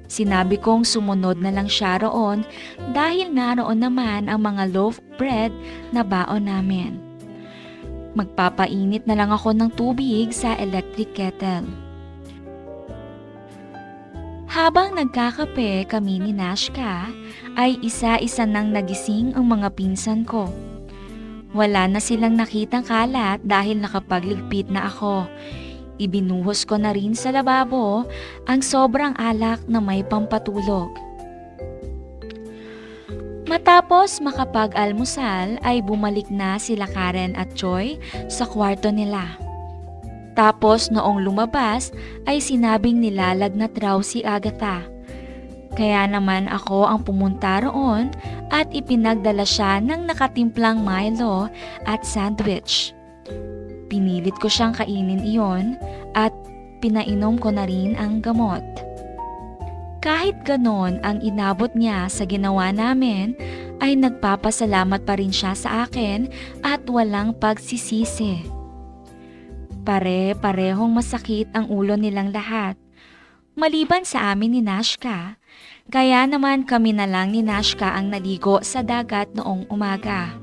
Sinabi kong sumunod na lang siya roon dahil naroon naman ang mga loaf bread na baon namin. Magpapainit na lang ako ng tubig sa electric kettle. Habang nagkakape kami ni Nashka, ay isa-isa nang nagising ang mga pinsan ko. Wala na silang nakitang kalat dahil nakapagligpit na ako. Ibinuhos ko na rin sa lababo ang sobrang alak na may pampatulog. Matapos makapag-almusal ay bumalik na sila Karen at Joy sa kwarto nila. Tapos noong lumabas ay sinabing nilalagnat raw si Agatha. Kaya naman ako ang pumunta roon at ipinagdala siya ng nakatimplang Milo at sandwich. Pinilit ko siyang kainin iyon at pinainom ko na rin ang gamot. Kahit ganon ang inabot niya sa ginawa namin, ay nagpapasalamat pa rin siya sa akin at walang pagsisisi. Pare-parehong masakit ang ulo nilang lahat. Maliban sa amin ni Nashka, kaya naman kami na lang ni Nashka ang naligo sa dagat noong umaga.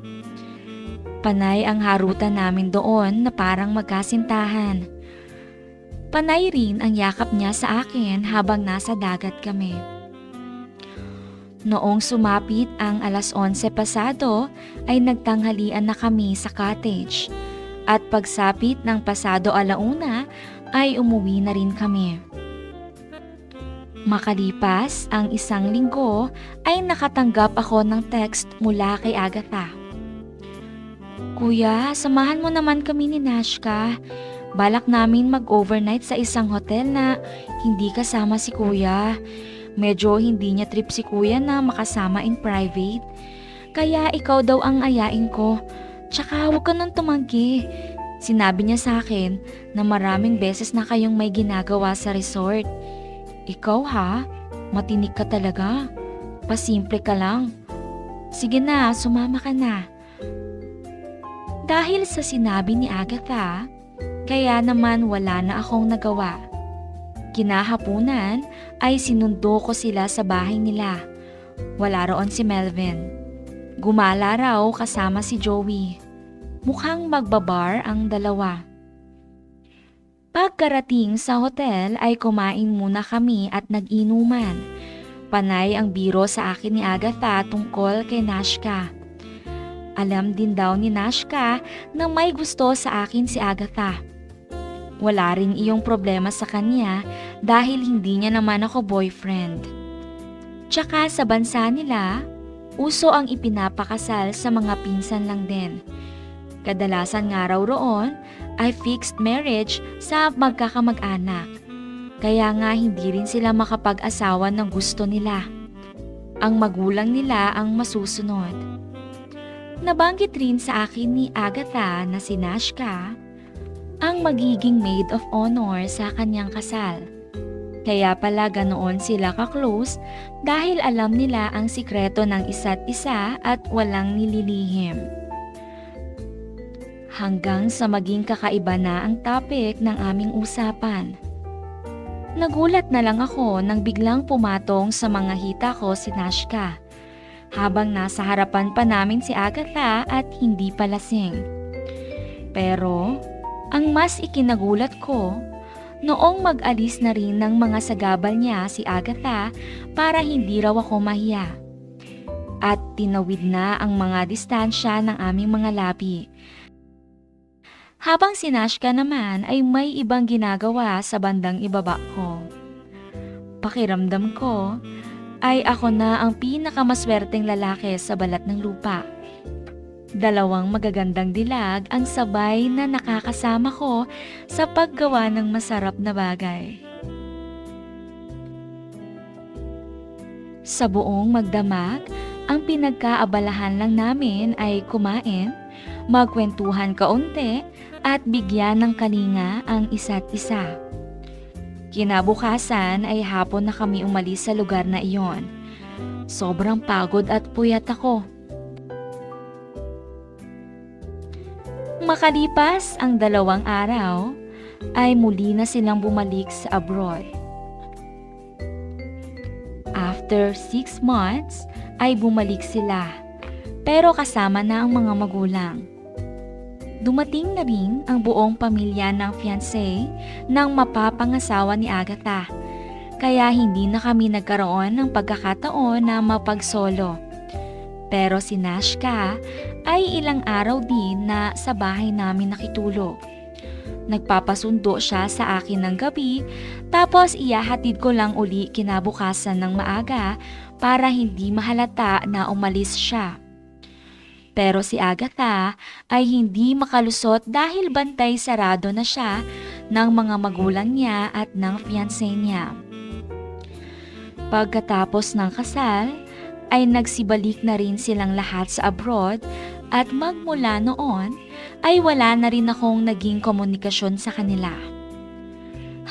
Panay ang harutan namin doon na parang magkasintahan. Panay rin ang yakap niya sa akin habang nasa dagat kami. Noong sumapit ang 11:00 pasado ay nagtanghalian na kami sa cottage. At pagsapit ng pasado 1:00 ay umuwi na rin kami. Makalipas ang 1 linggo ay nakatanggap ako ng text mula kay Agatha. Kuya, samahan mo naman kami ni Nashka. Balak namin mag-overnight sa isang hotel na hindi kasama si kuya. Medyo hindi niya trip si kuya na makasama in private. Kaya ikaw daw ang ayain ko. Tsaka huwag ka nang tumanggi. Sinabi niya sa akin na maraming beses na kayong may ginagawa sa resort. Ikaw ha? Matinik ka talaga. Pasimple ka lang. Sige na, sumama ka na. Dahil sa sinabi ni Agatha, kaya naman wala na akong nagawa. Kinahapunan ay sinundo ko sila sa bahay nila. Wala roon si Melvin. Gumala raw kasama si Joey. Mukhang magbabar ang dalawa. Pagkarating sa hotel ay kumain muna kami at nag-inuman. Panay ang biro sa akin ni Agatha tungkol kay Nashka. Alam din daw ni Nashka na may gusto sa akin si Agatha. Wala rin iyong problema sa kanya dahil hindi niya naman ako boyfriend. Tsaka sa bansa nila, uso ang ipinapakasal sa mga pinsan lang din. Kadalasan nga raw roon ay fixed marriage sa magkakamag-anak. Kaya nga hindi rin sila makapag-asawa ng gusto nila. Ang magulang nila ang masusunod. Nabanggit rin sa akin ni Agatha na si Nashka ang magiging maid of honor sa kanyang kasal. Kaya pala ganoon sila ka-close dahil alam nila ang sikreto ng isa't isa at walang nililihim. Hanggang sa maging kakaiba na ang topic ng aming usapan. Nagulat na lang ako nang biglang pumatong sa mga hita ko si Nashka, habang nasa harapan pa namin si Agatha at hindi pa lasing. Pero, ang mas ikinagulat ko, noong mag-alis na rin ng mga sagabal niya si Agatha para hindi raw ako mahiya. At tinawid na ang mga distansya ng aming mga labi. Habang si Nashka naman ay may ibang ginagawa sa bandang ibaba ko. Pakiramdam ko ay ako na ang pinakamaswerteng lalaki sa balat ng lupa. Dalawang magagandang dilag ang sabay na nakakasama ko sa paggawa ng masarap na bagay. Sa buong magdamag, ang pinagkaabalahan lang namin ay kumain, magkwentuhan kaunti at bigyan ng kalinga ang isa't isa. Kinabukasan ay hapon na kami umalis sa lugar na iyon. Sobrang pagod at puyat ako. Makalipas ang 2 araw, ay muli na silang bumalik sa abroad. After 6 months, ay bumalik sila, pero kasama na ang mga magulang. Dumating na rin ang buong pamilya ng fiancé ng mapapangasawa ni Agatha, kaya hindi na kami nagkaroon ng pagkakataon na mapagsolo. Pero si Nashka ay ilang araw din na sa bahay namin nakitulog. Nagpapasundo siya sa akin ng gabi, tapos iyahatid ko lang uli kinabukasan ng maaga para hindi mahalata na umalis siya. Pero si Agatha ay hindi makalusot dahil bantay sarado na siya ng mga magulang niya at ng fiancé niya. Pagkatapos ng kasal, ay nagsibalik na rin silang lahat sa abroad at magmula noon ay wala na rin akong naging komunikasyon sa kanila.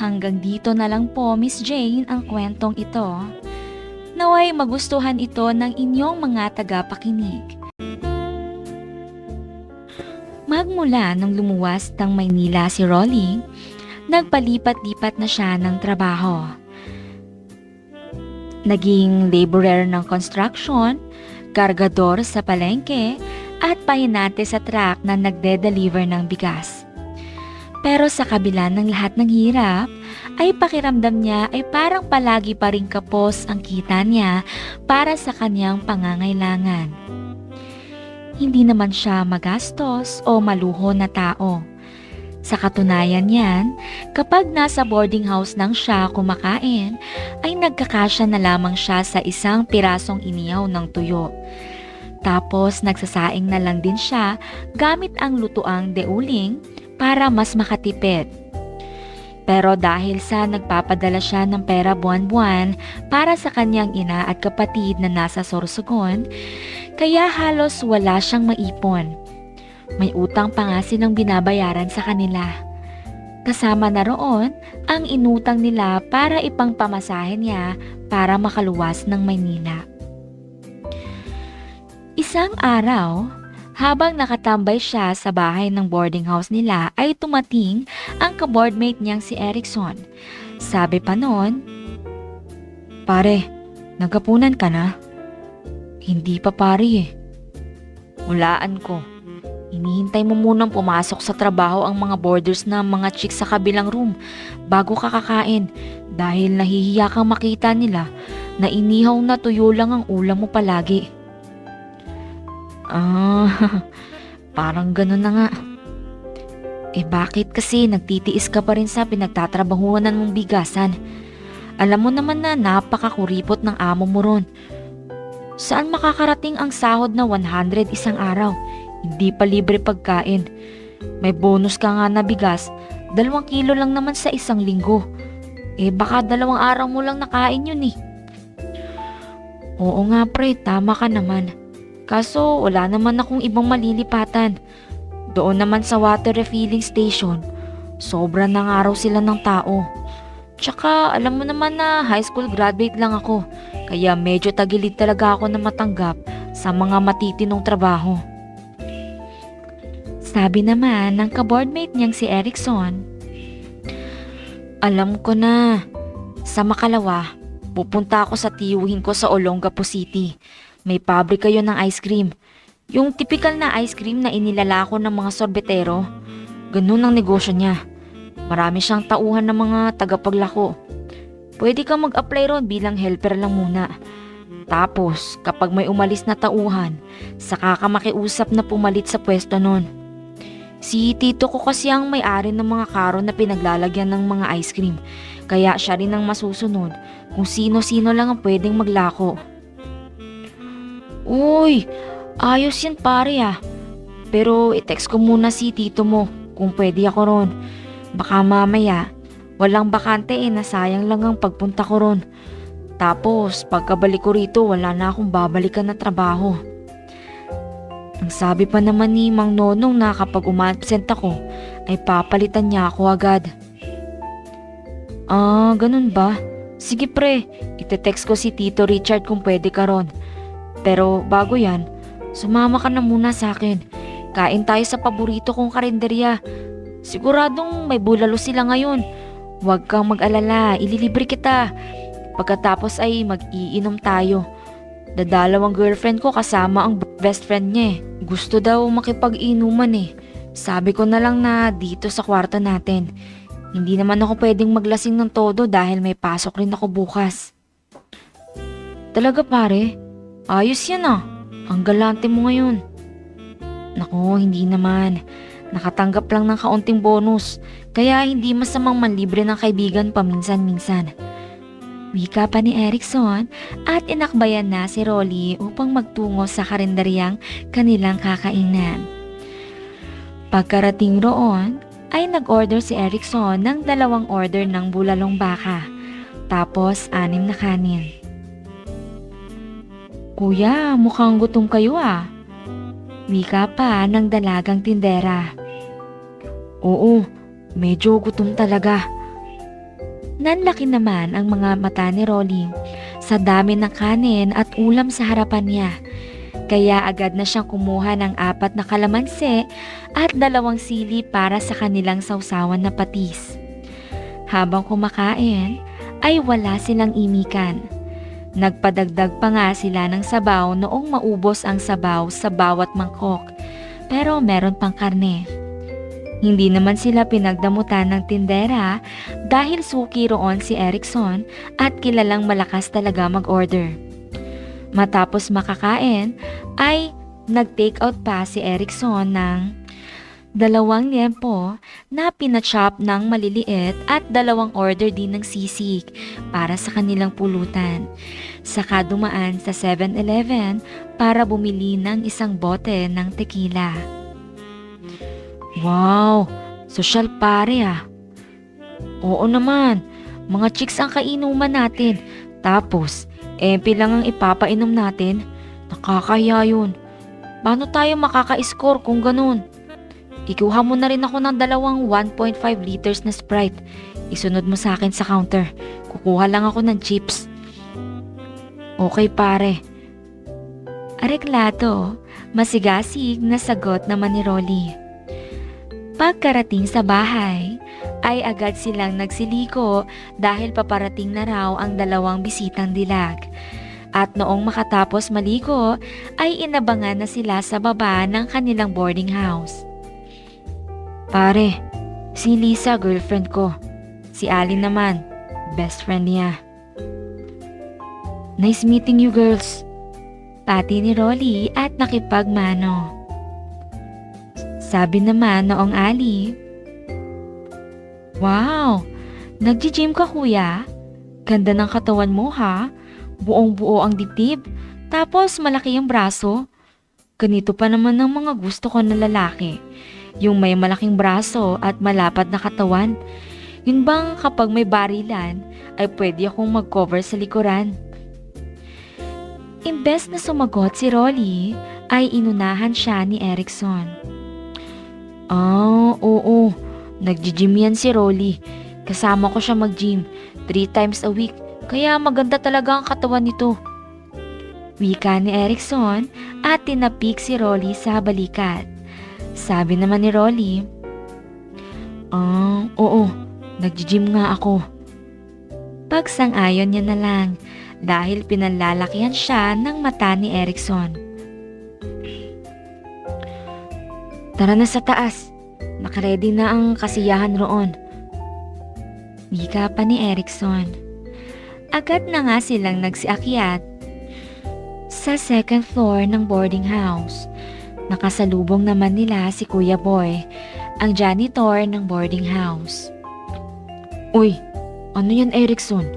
Hanggang dito na lang po, Miss Jane, ang kwentong ito. Naway magustuhan ito ng inyong mga tagapakinig. Magmula nung lumuwas ng Maynila si Rolling, nagpalipat-lipat na siya ng trabaho. Naging laborer ng construction, kargador sa palengke, at pahinante sa truck na nagde-deliver ng bigas. Pero sa kabila ng lahat ng hirap, ay pakiramdam niya ay parang palagi pa rin kapos ang kita niya para sa kanyang pangangailangan. Hindi naman siya magastos o maluho na tao. Sa katunayan niyan, kapag nasa boarding house lang siya kumakain, ay nagkakasya na lamang siya sa isang pirasong inihaw ng tuyo. Tapos nagsasaing na lang din siya gamit ang lutuang deuling para mas makatipid. Pero dahil sa nagpapadala siya ng pera buwan-buwan para sa kanyang ina at kapatid na nasa Sorsogon, kaya halos wala siyang maipon. May utang pa nga silang binabayaran sa kanila. Kasama na roon ang inutang nila para ipangpamasahe niya para makaluwas ng Maynila. Isang araw, habang nakatambay siya sa bahay ng boarding house nila ay tumating ang kaboardmate niyang si Erickson. Sabi pa noon, "Pare, nagkapunan ka na?" "Hindi pa pare eh." "Hulaan ko. Hinihintay mo munang pumasok sa trabaho ang mga boarders na mga chicks sa kabilang room bago ka kakain dahil nahihiya kang makita nila na inihaw na tuyo lang ang ulam mo palagi. Ah, parang ganun na nga. Eh bakit kasi nagtitiis ka pa rin sa pinagtatrabahuan mong bigasan? Alam mo naman na napakakuripot ng amo mo ron. Saan makakarating ang sahod na 100 isang araw? Hindi pa libre pagkain. May bonus ka nga na bigas, 2 kilo lang naman sa isang linggo. Eh baka 2 araw mo lang nakain yun eh. Oo nga pre, tama ka naman. Kaso wala naman akong ibang malilipatan. Doon naman sa water refilling station, sobra na nga raw sila ng tao. Tsaka alam mo naman na high school graduate lang ako, kaya medyo tagilid talaga ako na matanggap sa mga matitinong trabaho. Sabi naman ng kaboardmate niyang si Erickson. Alam ko na, sa Makalawa, pupunta ako sa tiyuhin ko sa Olongapo City. May pabrika yun ng ice cream. Yung typical na ice cream na inilalako ng mga sorbetero. Ganun ang negosyo niya. Marami siyang tauhan ng mga tagapaglako. Pwede kang mag-apply ron bilang helper lang muna. Tapos, kapag may umalis na tauhan, saka ka makiusap na pumalit sa pwesto nun. Si tito ko kasi ang may-ari ng mga karo na pinaglalagyan ng mga ice cream. Kaya siya rin ang masusunod kung sino-sino lang ang pwedeng maglako. Uy, ayos yan pare ah. Pero i-text ko muna si tito mo kung pwede ako ron. Baka mamaya, walang bakante eh, nasayang lang ang pagpunta ko ron. Tapos pagkabalik ko rito wala na akong babalikan na trabaho. Ang sabi pa naman ni Mang Nonong na kapag umabsent ako ay papalitan niya ako agad. Ah, ganun ba? Sige pre, ite-text ko si Tito Richard kung pwede ka ron. Pero bago yan, sumama ka na muna sa akin. Kain tayo sa paborito kong karinderya. Siguradong may bulalo sila ngayon. Huwag kang mag-alala, ililibre kita. Pagkatapos ay mag-iinom tayo. Dadalawang girlfriend ko kasama ang best friend niya eh. Gusto daw makipag-inuman eh. Sabi ko na lang na dito sa kwarto natin. Hindi naman ako pwedeng maglasing ng todo dahil may pasok rin ako bukas. Talaga pare? Ayos yan ah. Ang galante mo ngayon. Naku, hindi naman. Nakatanggap lang ng kaunting bonus. Kaya hindi masamang manlibre ng kaibigan paminsan-minsan. Wika pa ni Erickson at inakbayan na si Rolly upang magtungo sa karinderyang kanilang kakainan. Pagkarating roon, ay nag-order si Erickson ng 2 order ng bulalong baka, tapos 6 na kanin. Kuya, mukhang gutom kayo ah. Wika pa ng dalagang tindera. Oo, medyo gutom talaga. Nanlaki naman ang mga mata ni Rolly sa dami ng kanin at ulam sa harapan niya. Kaya agad na siyang kumuha ng 4 na kalamansi at 2 sili para sa kanilang sausawan na patis. Habang kumakain, ay wala silang imikan. Nagpadagdag pa nga sila ng sabaw noong maubos ang sabaw sa bawat mangkok, pero meron pang karne. Hindi naman sila pinagdamutan ng tindera dahil suki roon si Erickson at kilalang malakas talaga mag-order. Matapos makakain ay nag-take out pa si Erickson ng 2 liempo na pinachop ng maliliit at 2 order din ng sisig para sa kanilang pulutan. Saka dumaan sa 7-Eleven para bumili ng 1 bote ng tequila. Wow, sosyal pare ah. Oo naman, mga chicks ang kainuman natin. Tapos, MP lang ang ipapainom natin. Nakakahiya yun. Paano tayo makaka-score kung ganun? Ikuha mo na rin ako ng 2 1.5 liters na Sprite. Isunod mo sa akin sa counter. Kukuha lang ako ng chips. Okay pare. Areklado, masigasig na sagot naman ni Rolly. Pagkarating sa bahay, ay agad silang nagsiliko dahil paparating na raw ang 2 bisitang dilag. At noong makatapos maligo ay inabangan na sila sa baba ng kanilang boarding house. Pare, si Lisa girlfriend ko. Si Ali naman, best friend niya. Nice meeting you girls. Pati ni Rolly at nakipagmano. Sabi naman noong Ali, "Wow, nagji-gym ka kuya? Ganda ng katawan mo ha? Buong-buo ang dibdib, tapos malaki ang braso. Ganito pa naman ang mga gusto ko na lalaki. Yung may malaking braso at malapad na katawan. Yun bang kapag may barilan ay pwede akong mag-cover sa likuran?" Imbes na sumagot si Rolly, ay inunahan siya ni Erickson. Oo. Nagji-gym yan si Rolly. Kasama ko siya mag-gym 3 times a week. Kaya maganda talaga ang katawan nito. Wika ni Erickson at tinapik si Rolly sa balikat. Sabi naman ni Rolly, Oo. Nagji-gym nga ako. pagsang-ayon niya na lang dahil pinanlalakihan siya ng mata ni Erickson. Tara na sa taas. Nakaredy na ang kasiyahan roon. Wika pa ni Erickson. Agad na nga silang nagsiakyat sa second floor ng boarding house. Nakasalubong naman nila si Kuya Boy, ang janitor ng boarding house. Uy, ano yan Erickson?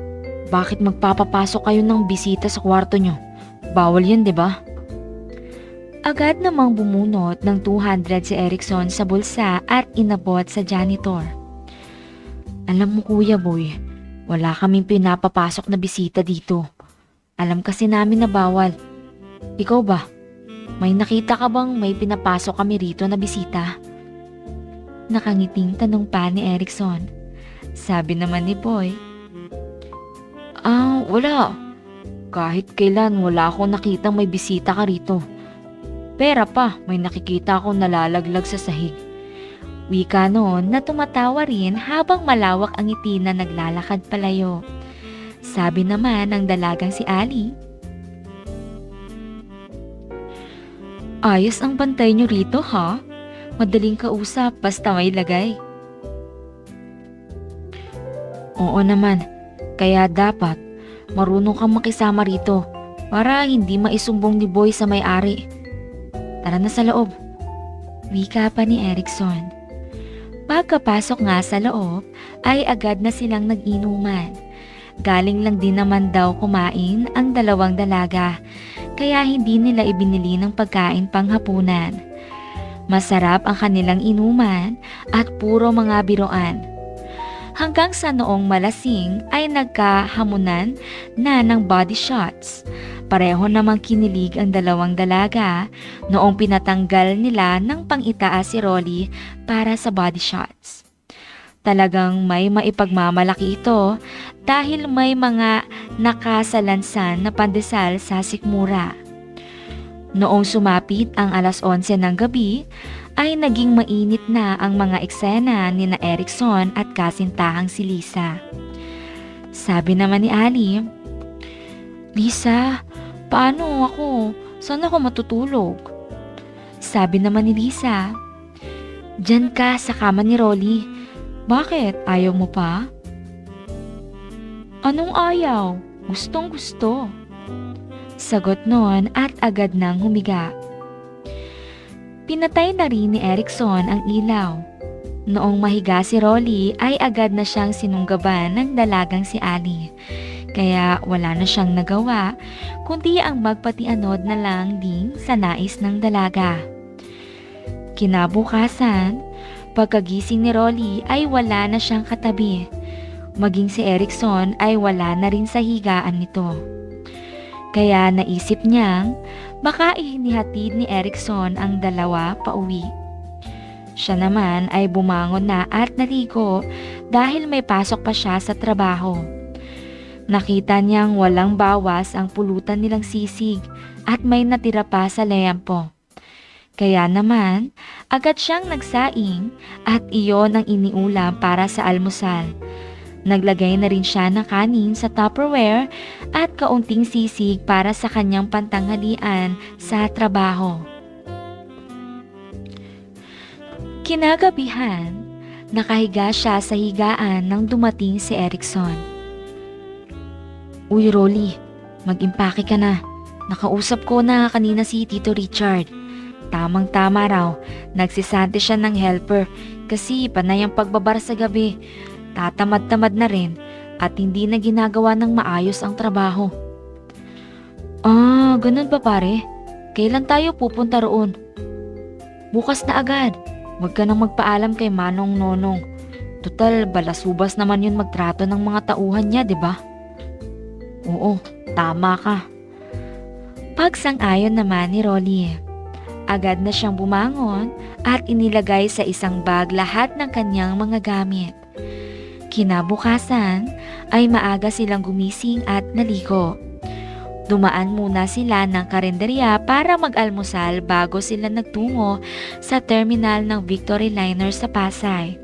Bakit magpapapasok kayo ng bisita sa kwarto nyo? Bawal yan, di ba? Agad namang bumunot ng 200 si Erickson sa bulsa at inabot sa janitor. Alam mo Kuya Boy, wala kaming pinapapasok na bisita dito. Alam kasi namin na bawal. Ikaw ba? May nakita ka bang may pinapasok kami rito na bisita? Nakangiting tanong pa ni Erickson. Sabi naman ni Boy, Wala. Kahit kailan wala akong nakitang may bisita ka rito. Pera pa, may nakikita akong nalalaglag sa sahig. Wika noon na tumatawa rin habang malawak ang ngiti na naglalakad palayo. Sabi naman ng dalagang si Ali, "Ayos ang bantay nyo rito ha? Madaling kausap basta may lagay." Oo naman, kaya dapat marunong kang makisama rito para hindi maisumbong ni Boy sa may-ari. Tara na sa loob. Wika pa ni Erickson. Pagkapasok nga sa loob ay agad na silang nag-inuman. Galing lang din naman daw kumain ang dalawang dalaga kaya hindi nila ibinili ng pagkain panghapunan. Masarap ang kanilang inuman at puro mga biroan. Hanggang sa noong malasing ay nagkahamunan na ng body shots. Pareho namang kinilig ang dalawang dalaga noong pinatanggal nila ng pang-itaas si Rolly para sa body shots. Talagang may maipagmamalaki ito dahil may mga nakasalansan na pandesal sa sikmura. Noong sumapit ang 11:00 ng gabi, ay naging mainit na ang mga eksena ni na Erickson at kasintahang si Lisa. Sabi naman ni Ali, Lisa, paano ako? Saan ako matutulog? Sabi naman ni Lisa, "Diyan ka sa kama ni Rolly. Bakit? Ayaw mo pa?" Anong ayaw? Gustong gusto. Sagot noon at agad nang humiga. Pinatay na rin ni Erickson ang ilaw. Noong mahiga si Rolly ay agad na siyang sinunggaban ng dalagang si Ali. Kaya wala na siyang nagawa kundi ang magpatianod na lang din sa nais ng dalaga. Kinabukasan, pagkagising ni Rolly ay wala na siyang katabi. Maging si Erickson ay wala na rin sa higaan nito. Kaya naisip niyang baka inihatid ni Erickson ang dalawa pauwi. Siya naman ay bumangon na at naligo dahil may pasok pa siya sa trabaho. Nakita niyang walang bawas ang pulutan nilang sisig at may natira pa sa layampo. Kaya naman, agad siyang nagsaing at iyon ang iniulam para sa almusal. Naglagay na rin siya ng kanin sa Tupperware at kaunting sisig para sa kanyang pantanghalian sa trabaho. Kinagabihan, nakahiga siya sa higaan nang dumating si Erickson. "Uy, Rolly, mag-impake ka na. Nakausap ko na kanina si Tito Richard. Tamang-tama raw, nagsisante siya ng helper kasi panay ang pagbabar sa gabi. Tatamad-tamad na rin at hindi na ginagawa ng maayos ang trabaho." "Ah, ganun ba pare? Kailan tayo pupunta roon?" "Bukas na agad. Huwag ka nang magpaalam kay Manong Nonong. Total, balasubas naman yun magtrato ng mga tauhan niya, di ba?" "Oo, tama ka." Pagsang-ayon naman ni Rolly. Agad na siyang bumangon at inilagay sa isang bag lahat ng kanyang mga gamit. Kinabukasan ay maaga silang gumising at naligo. Dumaan muna sila ng karenderya para mag-almusal bago sila nagtungo sa terminal ng Victory Liner sa Pasay.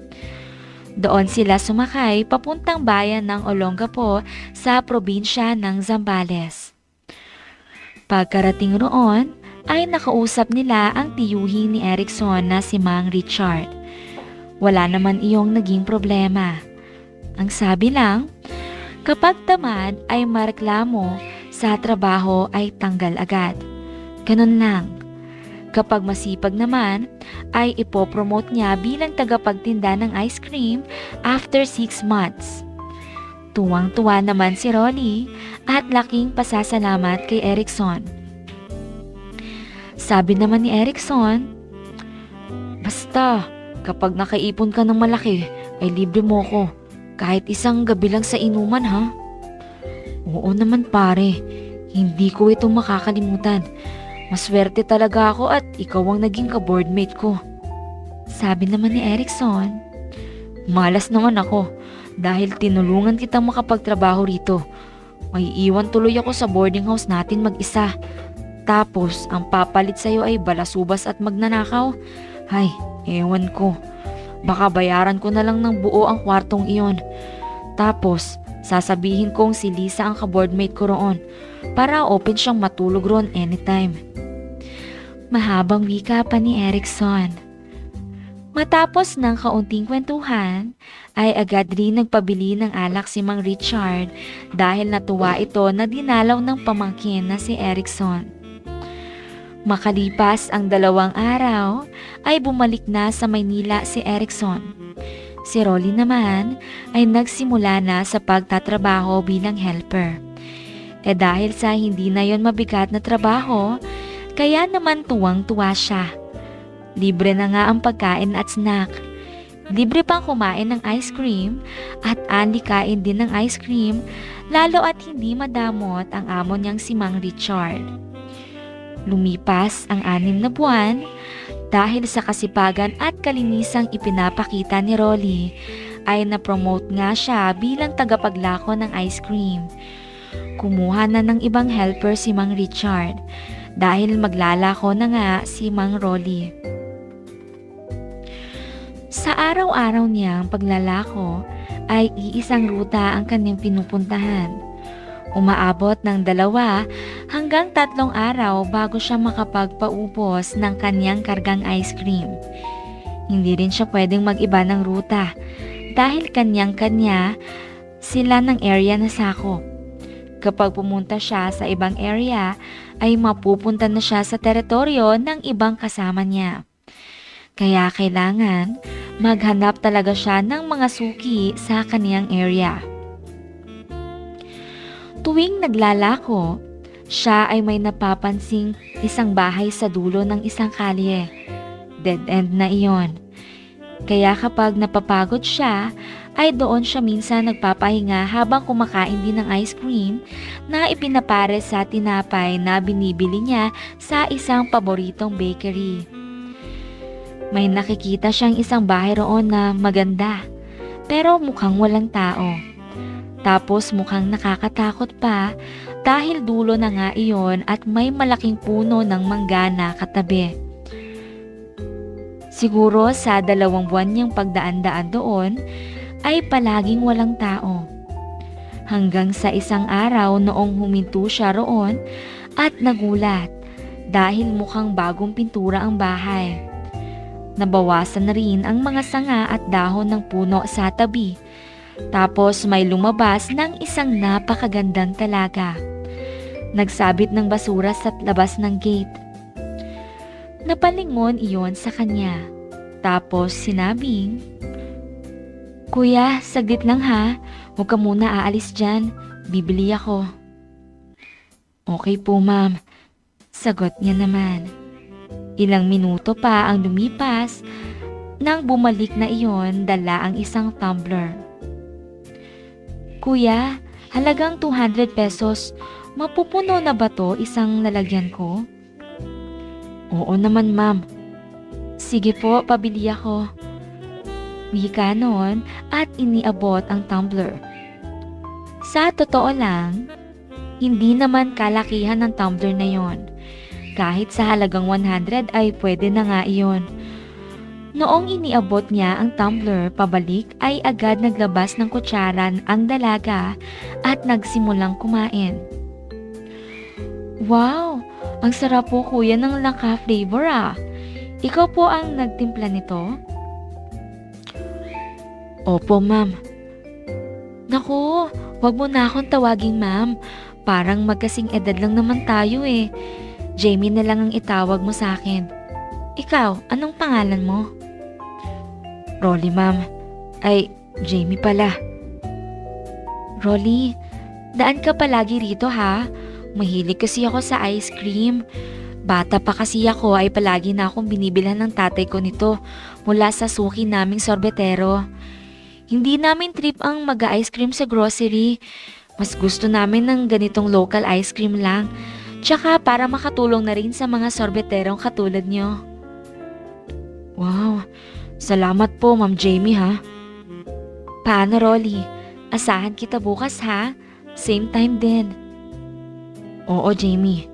Doon sila sumakay papuntang bayan ng Olongapo sa probinsya ng Zambales. Pagkarating roon, ay nakausap nila ang tiyuhin ni Erickson na si Mang Richard. Wala naman iyong naging problema. Ang sabi lang, kapag tamad ay mareklamo, sa trabaho ay tanggal agad. Ganun lang. Kapag masipag naman, ay ipopromote niya bilang tagapagtinda ng ice cream after 6 months. Tuwang-tuwa naman si Rolly at laking pasasalamat kay Erickson. Sabi naman ni Erickson, "Basta, kapag nakaipon ka ng malaki, ay libre mo ko. Kahit isang gabi lang sa inuman, ha?" "Oo naman pare, hindi ko ito makakalimutan. Maswerte talaga ako at ikaw ang naging ka-boardmate ko." Sabi naman ni Erickson, "Malas naman ako dahil tinulungan kitang makapagtrabaho rito. May iwan tuloy ako sa boarding house natin mag-isa. Tapos ang papalit sa'yo ay balasubas at magnanakaw. Ay, ewan ko. Baka bayaran ko na lang ng buo ang kwartong iyon. Tapos sasabihin kong si Lisa ang ka-boardmate ko roon para open siyang matulog roon anytime." Mahabang wika pa ni Erickson. Matapos ng kaunting kwentuhan, ay agad rin nagpabili ng alak si Mang Richard dahil natuwa ito na dinalaw ng pamangkin na si Erickson. Makalipas ang 2 araw, ay bumalik na sa Maynila si Erickson. Si Rolly naman ay nagsimula na sa pagtatrabaho bilang helper. Dahil sa hindi na yon mabigat na trabaho, kaya naman tuwang-tuwa siya. Libre na nga ang pagkain at snack. Libre pang kumain ng ice cream at anlikain din ng ice cream, lalo at hindi madamot ang amo niyang si Mang Richard. Lumipas ang 6 na buwan, dahil sa kasipagan at kalinisang ipinapakita ni Rolly, ay na-promote nga siya bilang tagapaglako ng ice cream. Kumuha na ng ibang helper si Mang Richard dahil maglalako na nga si Mang Rolly. Sa araw-araw niyang paglalako ay iisang ruta ang kanyang pinupuntahan. Umaabot ng 2 hanggang 3 araw bago siya makapagpaubos ng kanyang kargang ice cream. Hindi rin siya pwedeng mag-iba ng ruta dahil kanyang-kanya sila ng area na sakop. Kapag pumunta siya sa ibang area, ay mapupunta na siya sa teritoryo ng ibang kasama niya. Kaya kailangan maghanap talaga siya ng mga suki sa kaniyang area. Tuwing naglalako, siya ay may napapansing isang bahay sa dulo ng isang kalye. Dead end na iyon. Kaya kapag napapagod siya, ay doon siya minsan nagpapahinga habang kumakain din ng ice cream na ipinapare sa tinapay na binibili niya sa isang paboritong bakery. May nakikita siyang isang bahay roon na maganda, pero mukhang walang tao. Tapos mukhang nakakatakot pa dahil dulo na nga iyon at may malaking puno ng mangga na katabi. Siguro sa 2 buwan niyang pagdaan-daan doon, ay palaging walang tao. Hanggang sa isang araw noong huminto siya roon at nagulat dahil mukhang bagong pintura ang bahay. Nabawasan na rin ang mga sanga at dahon ng puno sa tabi. Tapos may lumabas ng isang napakagandang talaga. Nagsabit ng basura sa labas ng gate. Napalingon iyon sa kanya. Tapos sinabing, "Kuya, saglit lang ha. Huwag ka muna aalis dyan. Bibili ako." "Okay po, ma'am." Sagot niya naman. Ilang minuto pa ang lumipas nang bumalik na iyon dala ang isang tumbler. "Kuya, halagang 200 pesos. Mapupuno na ba to isang lalagyan ko?" "Oo naman, ma'am." "Sige po, pabili ako." Wika noon at iniabot ang tumbler. Sa totoo lang, hindi naman kalakihan ng tumbler na yon. Kahit sa halagang 100 ay pwede na nga iyon. Noong iniabot niya ang tumbler pabalik ay agad naglabas ng kutsara ang dalaga at nagsimulang kumain. "Wow! Ang sarap po kuya ng langka flavor ah. Ikaw po ang nagtimpla nito?" "Opo, ma'am." "Naku, wag mo na akong tawaging ma'am. Parang magkasing edad lang naman tayo eh. Jamie na lang ang itawag mo sa akin. Ikaw, anong pangalan mo?" "Rolly, ma'am." "Ay, Jamie pala." "Rolly, daan ka palagi rito ha. Mahilig kasi ako sa ice cream. Bata pa kasi ako ay palagi na akong binibilhan ng tatay ko nito mula sa suki naming sorbetero. Hindi namin trip ang mag-ice cream sa grocery. Mas gusto namin ng ganitong local ice cream lang. Tsaka para makatulong na rin sa mga sorbeterong katulad nyo." "Wow, salamat po Ma'am Jamie ha." "Paano Rolly? Asahan kita bukas ha? Same time din." "Oo Jamie."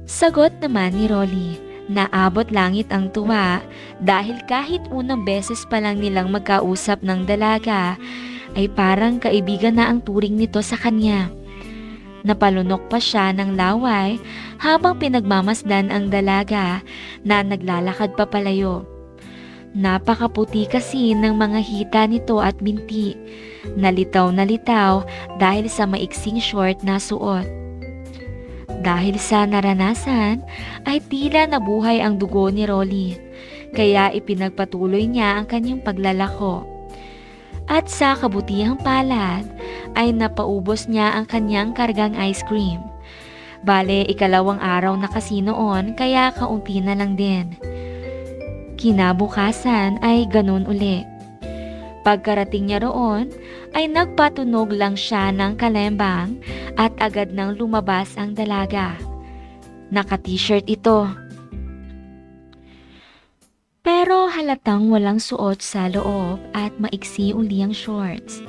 Sagot naman ni Rolly. Naabot langit ang tuwa dahil kahit unang beses pa lang nilang magkausap ng dalaga ay parang kaibigan na ang turing nito sa kanya. Napalunok pa siya ng laway habang pinagmamasdan ang dalaga na naglalakad papalayo. Napakaputi kasi ng mga hita nito at binti. Nalitaw na litaw dahil sa maiksing short na suot. Dahil sa naranasan ay tila nabuhay ang dugo ni Rolly, kaya ipinagpatuloy niya ang kanyang paglalako. At sa kabutihang palad ay napaubos niya ang kanyang kargang ice cream. Bale, ikalawang araw na kasi noon kaya kaunti na lang din. Kinabukasan ay ganun uli. Pagkarating niya roon ay nagpatunog lang siya ng kalembang at agad nang lumabas ang dalaga. Naka-t-shirt ito. Pero halatang walang suot sa loob at maiksi uli ang shorts.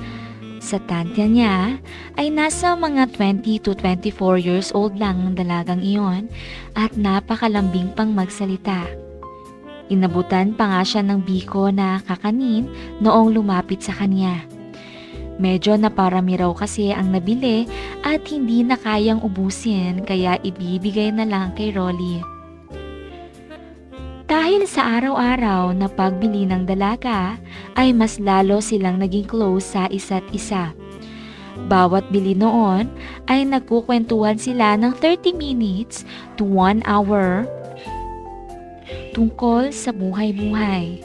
Sa tantya niya ay nasa mga 20 to 24 years old lang ang dalagang iyon at napakalambing pang magsalita. Inabutan pa nga siya ng biko na kakanin noong lumapit sa kanya. Medyo naparami raw kasi ang nabili at hindi na kayang ubusin kaya ibibigay na lang kay Rolly. Dahil sa araw-araw na pagbili ng dalaga ay mas lalo silang naging close sa isa't isa. Bawat bili noon ay nagkukwentuhan sila ng 30 minutes to 1 hour tungkol sa buhay-buhay.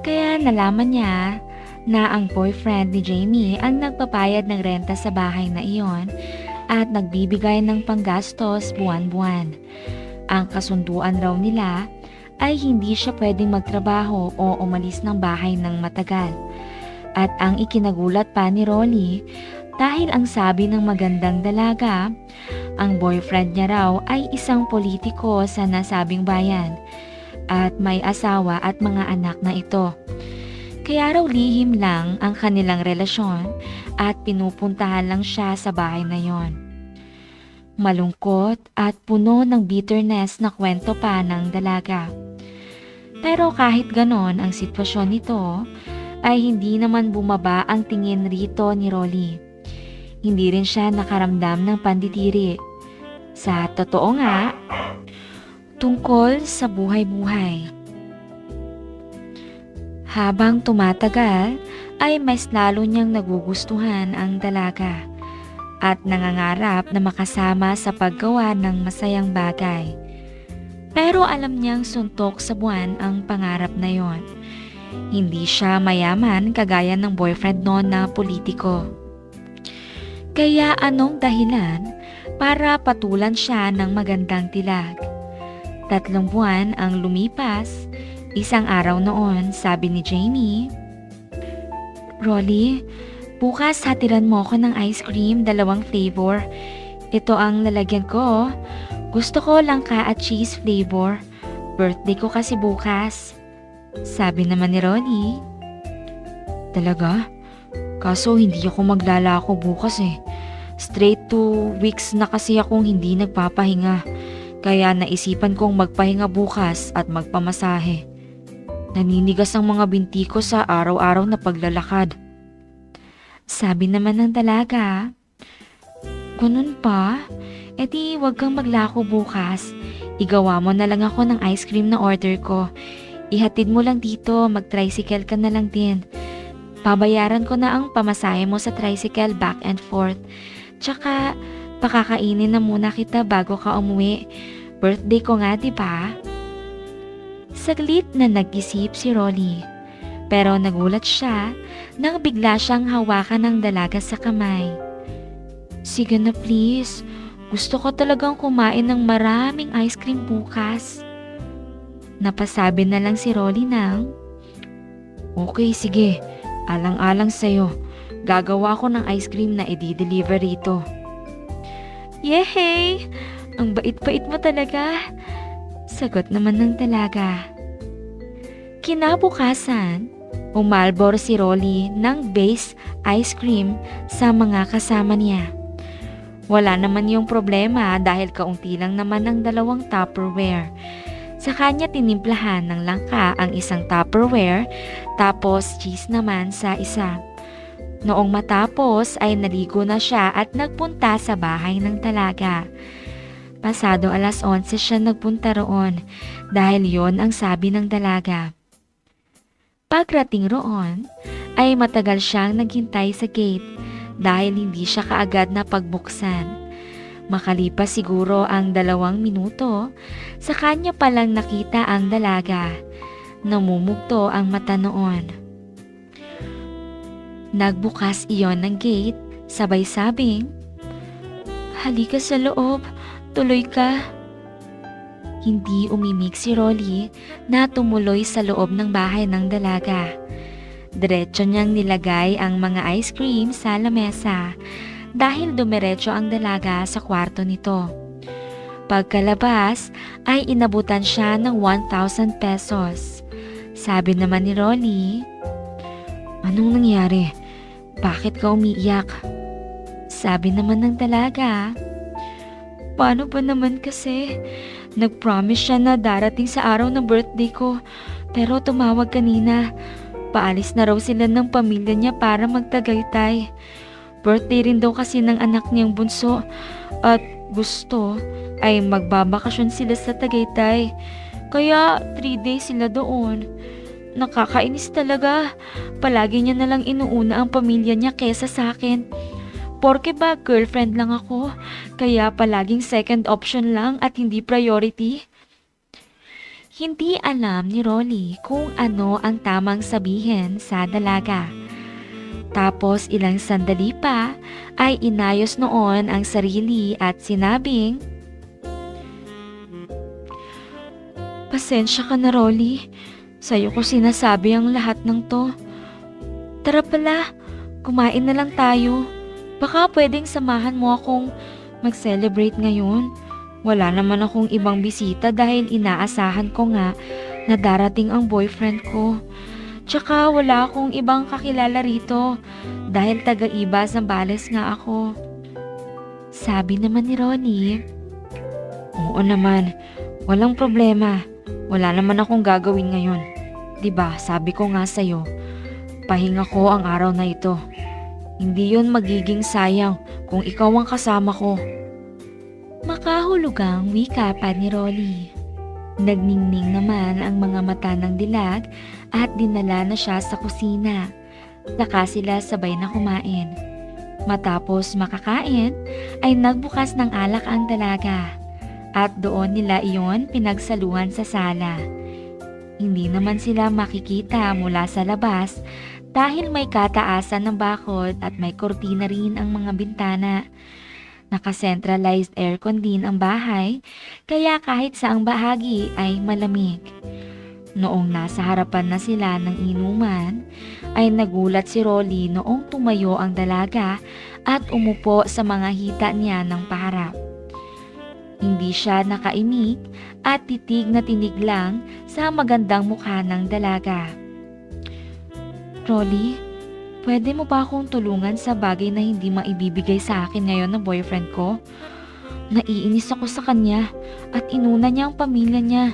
Kaya nalaman niya na ang boyfriend ni Jamie ang nagpapayad ng renta sa bahay na iyon at nagbibigay ng panggastos buwan-buwan. Ang kasunduan raw nila ay hindi siya pwedeng magtrabaho o umalis ng bahay ng matagal. At ang ikinagulat pa ni Rolly, dahil ang sabi ng magandang dalaga, ang boyfriend niya raw ay isang politiko sa nasabing bayan at may asawa at mga anak na ito. Kaya raw lihim lang ang kanilang relasyon at pinupuntahan lang siya sa bahay na yon. Malungkot at puno ng bitterness na kwento pa ng dalaga. Pero kahit ganon ang sitwasyon nito, ay hindi naman bumaba ang tingin rito ni Rolly. Hindi rin siya nakaramdam ng pandidiri. Sa totoo nga, tungkol sa buhay-buhay. Habang tumatagal, ay mas lalo niyang nagugustuhan ang dalaga at nangangarap na makasama sa paggawa ng masayang bagay. Pero alam niyang suntok sa buwan ang pangarap na yon. Hindi siya mayaman kagaya ng boyfriend noon na politiko. Kaya anong dahilan para patulan siya ng magandang tilag? 3 buwan ang lumipas. Isang araw noon, sabi ni Jamie, "Rolly, bukas hatiran mo ako ng ice cream, 2 flavor. Ito ang lalagyan ko. Gusto ko langka at cheese flavor. Birthday ko kasi bukas." Sabi naman ni Rolly, "Talaga? Kaso hindi ako maglalako bukas eh. Straight 2 weeks na kasi akong hindi nagpapahinga. Kaya naisipan kong magpahinga bukas at magpamasahe. Naninigas ang mga binti ko sa araw-araw na paglalakad." Sabi naman ng dalaga, "Ganun pa? E di wag kang maglako bukas. Igawa mo na lang ako ng ice cream na order ko. Ihatid mo lang dito, mag-tricycle ka na lang din. Babayaran ko na ang pamasahe mo sa tricycle back and forth. Tsaka, pakakainin na muna kita bago ka umuwi. Birthday ko nga, di ba?" Saglit na nag-isip si Rolly. Pero nagulat siya nang bigla siyang hawakan ng dalaga sa kamay. "Sige na please. Gusto ko talagang kumain ng maraming ice cream bukas." Napasabi na lang si Rolly ng, "Okay, sige. Alang-alang sa'yo. Gagawa ko ng ice cream na i-deliver rito." "Yehey! Ang bait-bait mo talaga." Sagot naman ng dalaga. Kinabukasan, umalbor si Rolly ng base ice cream sa mga kasama niya. Wala naman yung problema dahil kaunti lang naman ang 2 Tupperware. Sa kanya tinimplahan ng langka ang isang Tupperware, tapos cheese naman sa isa. Noong matapos ay naligo na siya at nagpunta sa bahay ng dalaga. Pasado 11:00 siya nagpunta roon dahil yon ang sabi ng dalaga. Pagrating roon ay matagal siyang naghintay sa gate dahil hindi siya kaagad na pagbuksan. Makalipas siguro ang 2 minuto, sa kanya palang nakita ang dalaga. Namumugto ang mata noon. Nagbukas iyon ng gate, sabay sabing, "Halika sa loob, tuloy ka." Hindi umimik si Rolly na tumuloy sa loob ng bahay ng dalaga. Diretso niyang nilagay ang mga ice cream sa lamesa dahil dumiretso ang dalaga sa kwarto nito. Pagkalabas ay inabutan siya ng 1,000 pesos. Sabi naman ni Rolly, "Anong nangyari? Bakit ka umiiyak?" Sabi naman ng dalaga, "Paano ba naman kasi? Nag-promise siya na darating sa araw ng birthday ko, pero tumawag kanina. Paalis na raw sila ng pamilya niya para magtagaytay. Birthday rin daw kasi ng anak niyang bunso at gusto ay magbabakasyon sila sa Tagaytay. Kaya 3 days sila doon. Nakakainis talaga. Palagi niya nalang inuuna ang pamilya niya kesa sa akin. Porke ba girlfriend lang ako, kaya palaging second option lang at hindi priority." Hindi alam ni Rolly kung ano ang tamang sabihin sa dalaga. Tapos ilang sandali pa ay inayos noon ang sarili at sinabing, "Pasensya ka na, Rolly. Sa'yo ko sinasabi ang lahat ng to. Tara pala, kumain na lang tayo. Baka pwedeng samahan mo akong mag-celebrate ngayon. Wala naman akong ibang bisita dahil inaasahan ko nga na darating ang boyfriend ko. Tsaka wala akong ibang kakilala rito dahil taga-iba Zambales nga ako." Sabi naman ni Ronnie, "Oo naman, walang problema. Wala naman akong gagawin ngayon. 'Di ba, sabi ko nga sa'yo, Ipapahinga ko ang araw na ito. Hindi yun magiging sayang kung ikaw ang kasama ko. Makahulugang wika pa ni Rolly. Nagningning naman ang mga mata ng dilag at dinala na siya sa kusina. Saka sila sabay na kumain. Matapos makakain ay nagbukas ng alak ang dalaga at doon nila iyon pinagsaluhan sa sala. Hindi naman sila makikita mula sa labas dahil may kataasan ng bakod at may kortina rin ang mga bintana. Naka-centralized aircon din ang bahay, kaya kahit saang bahagi ay malamig. Noong nasa harapan na sila ng inuman, ay nagulat si Rolly noong tumayo ang dalaga at umupo sa mga hita niya ng paharap. Hindi siya nakaimik at titig na tinig lang sa magandang mukha ng dalaga. Rolly, pwede mo ba akong tulungan sa bagay na hindi maibibigay sa akin ngayon ng boyfriend ko? Naiinis ako sa kanya at inuna niya ang pamilya niya.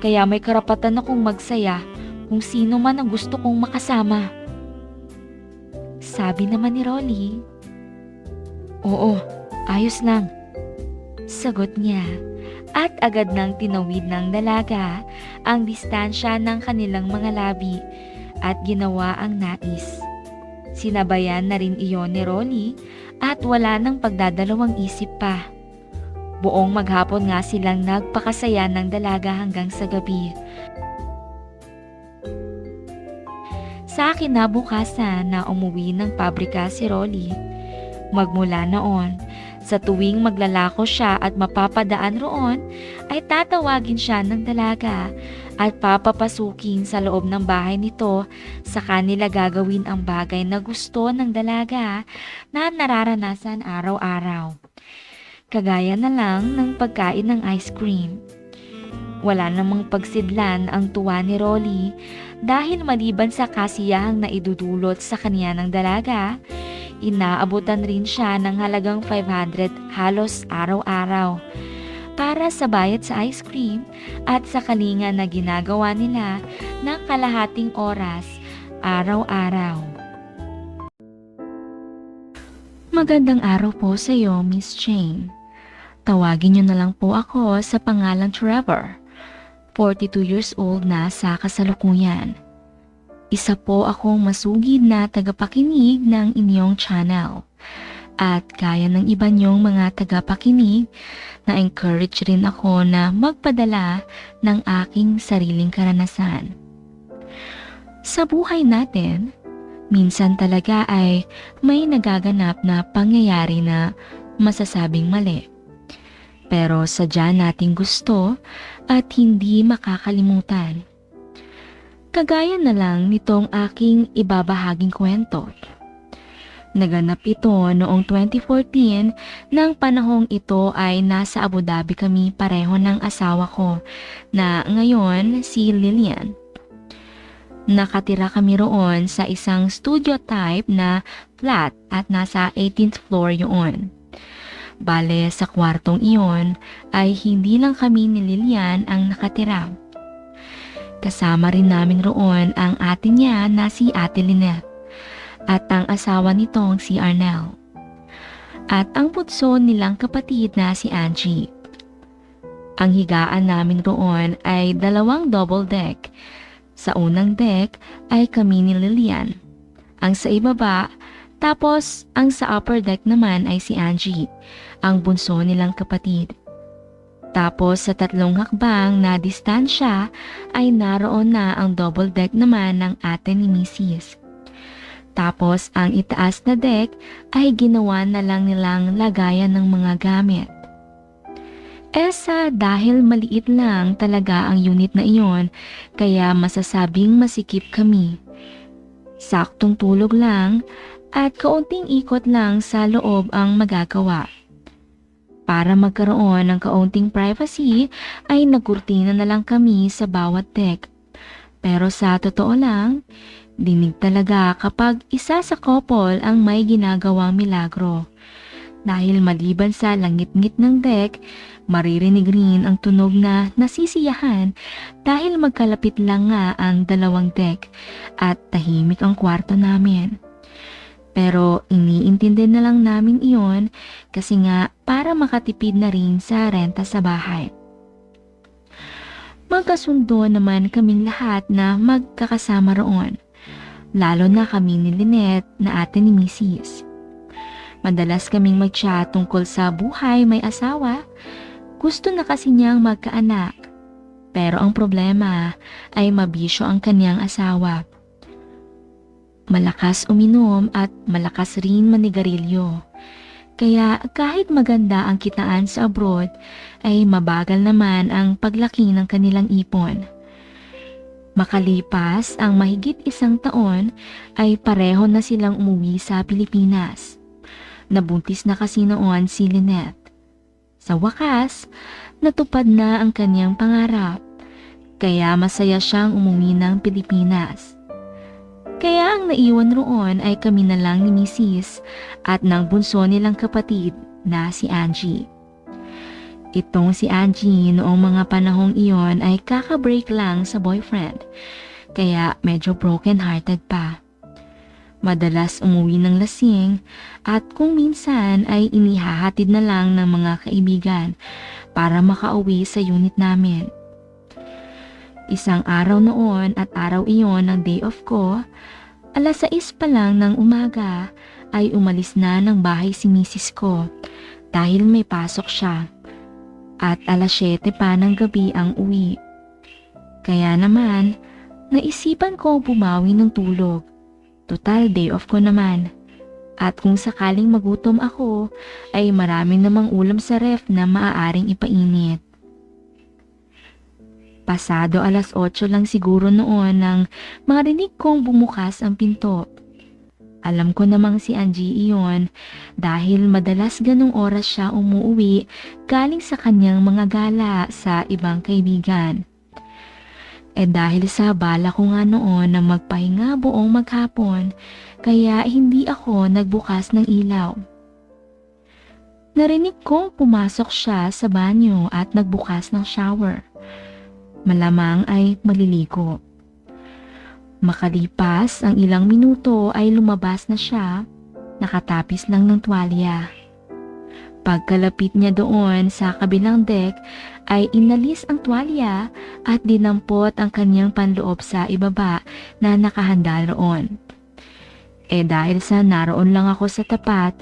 Kaya may karapatan akong magsaya kung sino man ang gusto kong makasama. Sabi naman ni Rolly. Oo, ayos lang. Sagot niya at agad nang tinawid ng dalaga ang distansya ng kanilang mga labi at ginawa ang nais. Sinabayan na rin iyon ni Rolly at wala nang pagdadalawang isip pa. Buong maghapon nga silang nagpakasaya ng dalaga hanggang sa gabi. Sa kinabukasan na umuwi ng pabrika si Rolly, magmula noon, sa tuwing maglalako siya at mapapadaan roon, ay tatawagin siya ng dalaga at papapasukin sa loob ng bahay nito sa kanila gagawin ang bagay na gusto ng dalaga na nararanasan araw-araw. Kagaya na lang ng pagkain ng ice cream. Wala namang pagsidlan ang tuwa ni Rolly dahil maliban sa kasiyahang na idudulot sa kanya ng dalaga, inaabutan rin siya ng halagang 500 halos araw-araw para sa bayad sa ice cream at sa kalinga na ginagawa nila ng kalahating oras araw-araw. Magandang araw po sa iyo, Miss Jane. Tawagin niyo na lang po ako sa pangalang Trevor. 42 years old na sa kasalukuyan. Isa po akong masugid na tagapakinig ng inyong channel. At gaya ng iba niyong mga tagapakinig, na-encourage rin ako na magpadala ng aking sariling karanasan. Sa buhay natin, minsan talaga ay may nagaganap na pangyayari na masasabing mali. Pero sadya nating gusto at hindi makakalimutan. Kagaya na lang nitong aking ibabahaging kwento. Naganap ito noong 2014 nang panahong ito ay nasa Abu Dhabi kami pareho ng asawa ko na ngayon si Lillian. Nakatira kami roon sa isang studio type na flat at nasa 18th floor yun. Bale sa kwartong iyon ay hindi lang kami ni Lillian ang nakatira. Kasama rin namin roon ang ate niya na si Ate Lynette at ang asawa nitong si Arnel. At ang bunso nilang kapatid na si Angie. Ang higaan namin roon ay 2 double deck. Sa unang deck ay kami ni Lillian. Ang sa ibaba, tapos ang sa upper deck naman ay si Angie, ang bunso nilang kapatid. Tapos sa 3 hakbang na distansya ay naroon na ang double deck naman ng ate ni Mrs. Tapos ang itaas na deck ay ginawa na lang nilang lagayan ng mga gamit. Dahil maliit lang talaga ang unit na iyon, kaya masasabing masikip kami. Saktong tulog lang at kaunting ikot lang sa loob ang magagawa. Para magkaroon ng kaunting privacy ay nagkurtina na lang kami sa bawat deck. Pero sa totoo lang, dinig talaga kapag isa sa couple ang may ginagawang milagro. dahil maliban sa langit-ngit ng deck, maririnig rin ang tunog na nasisiyahan dahil magkalapit lang nga ang dalawang deck at tahimik ang kwarto namin. Pero iniintindi na lang namin iyon kasi nga para makatipid na rin sa renta sa bahay. Magkasundo naman kaming lahat na magkakasama roon, lalo na kami ni Lynette na ate ni Mrs. Madalas kaming mag-chat tungkol sa buhay may asawa. Gusto na kasi niyang magkaanak. Pero ang problema ay mabisyo ang kanyang asawa. Malakas uminom at malakas rin manigarilyo. Kaya kahit maganda ang kitaan sa abroad, ay mabagal naman ang paglaki ng kanilang ipon. Makalipas ang mahigit 1 taon, ay pareho na silang umuwi sa Pilipinas. Nabuntis na kasi noon si Lynette. Sa wakas, natupad na ang kanyang pangarap, kaya masaya siyang umuwi ng Pilipinas. Kaya ang naiwan roon ay kami na lang ni Mrs. at ng bunso nilang kapatid na si Angie. Itong si Angie noong mga panahong iyon ay kaka-break lang sa boyfriend, kaya medyo broken-hearted pa. Madalas umuwi ng lasing at kung minsan ay inihahatid na lang ng mga kaibigan para makauwi sa unit namin. Isang araw noon at araw iyon ng day off ko, 6:00 pa lang ng umaga ay umalis na ng bahay si Mrs. ko dahil may pasok siya at 7:00 pa ng gabi ang uwi. Kaya naman, naisipan ko bumawi ng tulog. Total day off ko naman. At kung sakaling magutom ako, ay maraming namang ulam sa ref na maaaring ipainit. Pasado 8:00 lang siguro noon nang marinig kong bumukas ang pinto. Alam ko namang si Angie iyon dahil madalas ganong oras siya umuwi galing sa kanyang mga gala sa ibang kaibigan. Dahil sa bala ko nga noon na magpahinga buong maghapon, kaya hindi ako nagbukas ng ilaw. Narinig kong pumasok siya sa banyo at nagbukas ng shower. Malamang ay maliligo. Makalipas ang ilang minuto ay lumabas na siya, nakatapis lang ng tuwalya. Pagkalapit niya doon sa kabilang deck ay inalis ang tuwalya at dinampot ang kanyang panloob sa ibaba na nakahanda roon. Dahil sa naroon lang ako sa tapat,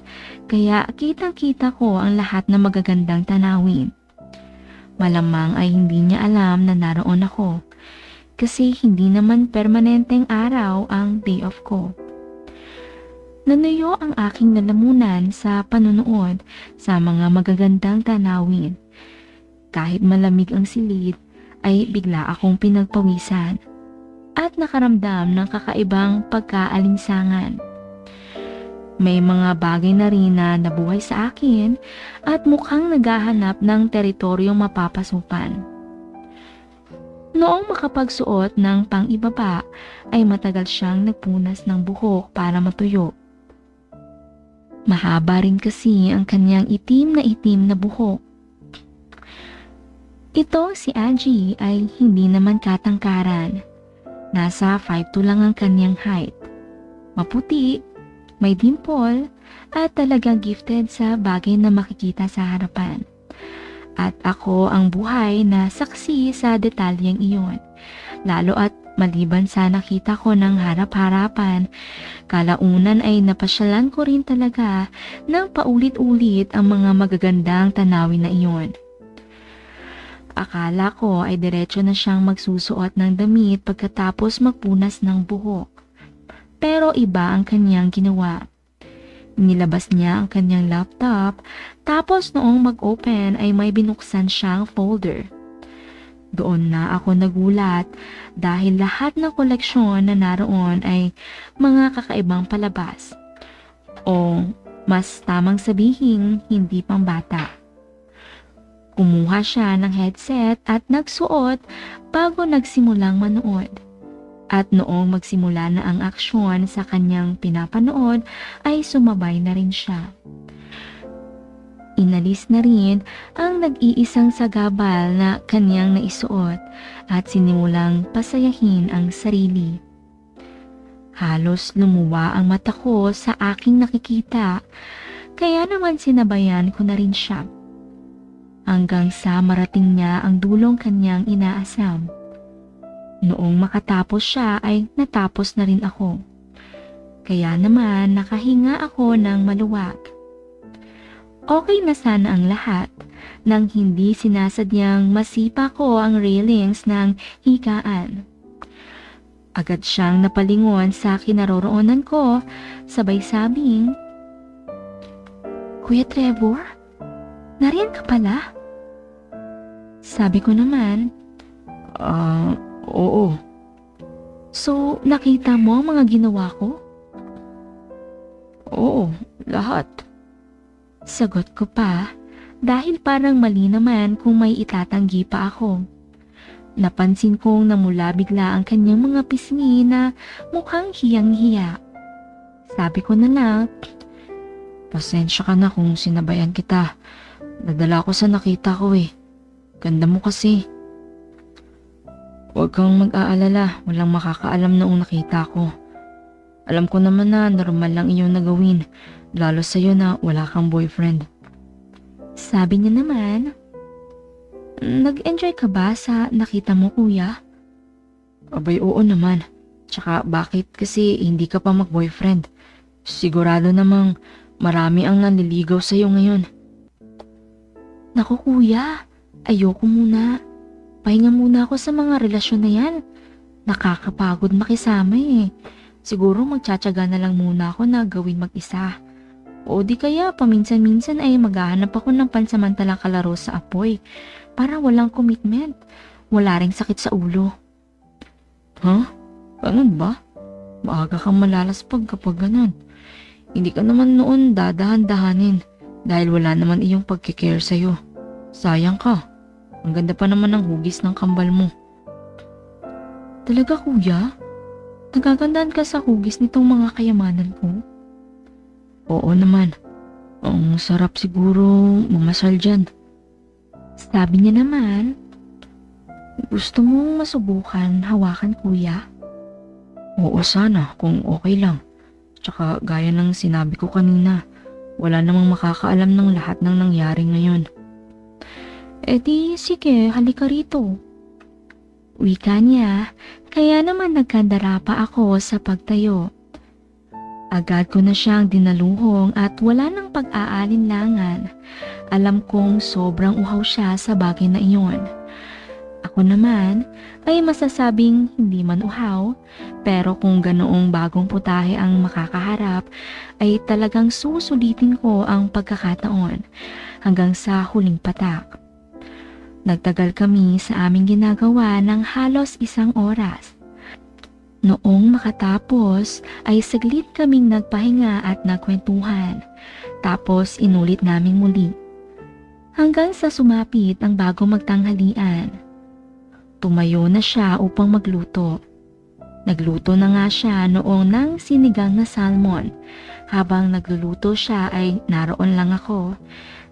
kaya kitang-kita ko ang lahat ng magagandang tanawin. Malamang ay hindi niya alam na naroon ako kasi hindi naman permanenteng araw ang day off ko. Nanuyo ang aking lalamunan sa panonood sa mga magagandang tanawin. Kahit malamig ang silid ay bigla akong pinagpawisan at nakaramdam ng kakaibang pagkaalinsangan. May mga bagay na rin na nabuhay sa akin at mukhang naghahanap ng teritoryong mapapasukan. Noong makapagsuot ng pang-ibaba ay matagal siyang nagpunas ng buhok para matuyo. Mahaba rin kasi ang kanyang itim na buhok. Ito si Angie ay hindi naman katangkaran. Nasa 5'2" lang ang kanyang height. Maputi, may dimple at talagang gifted sa bagay na makikita sa harapan. At ako ang buhay na saksi sa detalyeng iyon. Lalo at maliban sa nakita ko ng harap-harapan, kalaunan ay napasyalan ko rin talaga ng paulit-ulit ang mga magagandang tanawin na iyon. Akala ko ay diretso na siyang magsusuot ng damit pagkatapos magpunas ng buhok. Pero iba ang kanyang ginawa. Nilabas niya ang kanyang laptop, tapos noong mag-open ay may binuksan siyang folder. Doon na ako nagulat dahil lahat ng koleksyon na naroon ay mga kakaibang palabas. O mas tamang sabihin, hindi pambata. Kumuha siya ng headset at nagsuot bago nagsimulang manood. At noong magsimula na ang aksyon sa kanyang pinapanood ay sumabay na rin siya. Inalis na rin ang nag-iisang sagabal na kanyang naisuot at sinimulang pasayahin ang sarili. Halos lumuwa ang mata ko sa aking nakikita, kaya naman sinabayan ko na rin siya. Hanggang sa marating niya ang dulong kanyang inaasam. Noong makatapos siya ay natapos na rin ako. Kaya naman nakahinga ako ng maluwag. Okay na sana ang lahat nang hindi sinasadyang masipa ko ang railings ng higaan. Agad siyang napalingon sa kinaroroonan ko, sabay sabing, "Kuya Trevor, nariyan ka pala?" Sabi ko naman, Oo. "So, nakita mo ang mga ginawa ko?" Oo, lahat. Sagot ko pa, dahil parang mali naman kung may itatanggi pa ako. Napansin kong namula bigla ang kanyang mga pisngi na mukhang hiyang-hiya. Sabi ko na lang, Pasensya ka na kung sinabayan kita. Nadala ko sa nakita ko eh. Ganda mo kasi. Huwag kang mag-aalala, walang makakaalam noong nakita ko. Alam ko naman na normal lang iyong nagawin, lalo sa'yo na wala kang boyfriend. sabi niya naman, "Nag-enjoy ka ba sa nakita mo, kuya?" Abay oo naman. Tsaka bakit kasi hindi ka pa mag-boyfriend? Sigurado namang marami ang nanliligaw sa'yo ngayon. "Naku kuya, ayoko muna. Pahinga muna ako sa mga relasyon na yan. Nakakapagod makisama eh. Siguro magtsatsaga na lang muna ako na gawin mag-isa. O di kaya paminsan-minsan ay maghahanap ako ng pansamantalang kalaro sa apoy para walang commitment. Wala ring sakit sa ulo." Ha? Ganun ba? Maaga kang malalaspag kapag ganun. Hindi ka naman noon dadahan-dahanin dahil wala naman iyong pagkikare sa'yo. Sayang ka. Ang ganda pa naman ng hugis ng kambal mo. "Talaga kuya? Nagagandaan ka sa hugis nitong mga kayamanan ko?" Oo naman. Ang sarap siguro mamasal dyan. Sabi niya naman, "Gusto mong masubukan hawakan kuya?" Oo sana kung okay lang. Tsaka gaya ng sinabi ko kanina, wala namang makakaalam ng lahat ng nangyari ngayon. "Eh di sige, halika rito." Wika niya, kaya naman nagkandara pa ako sa pagtayo. Agad ko na siyang dinaluhong at wala nang pag-aalinlangan. Alam kong sobrang uhaw siya sa bagay na iyon. Ako naman ay masasabing hindi man uhaw, pero kung ganoong bagong putahe ang makakaharap, ay talagang susulitin ko ang pagkakataon hanggang sa huling patak. Nagtagal kami sa aming ginagawa ng halos 1 oras. Noong makatapos ay saglit kaming nagpahinga at nagkwentuhan. Tapos inulit naming muli. Hanggang sa sumapit ang bago magtanghalian. Tumayo na siya upang magluto. Nagluto na nga siya noong nang sinigang na salmon. Habang nagluluto siya ay naroon lang ako.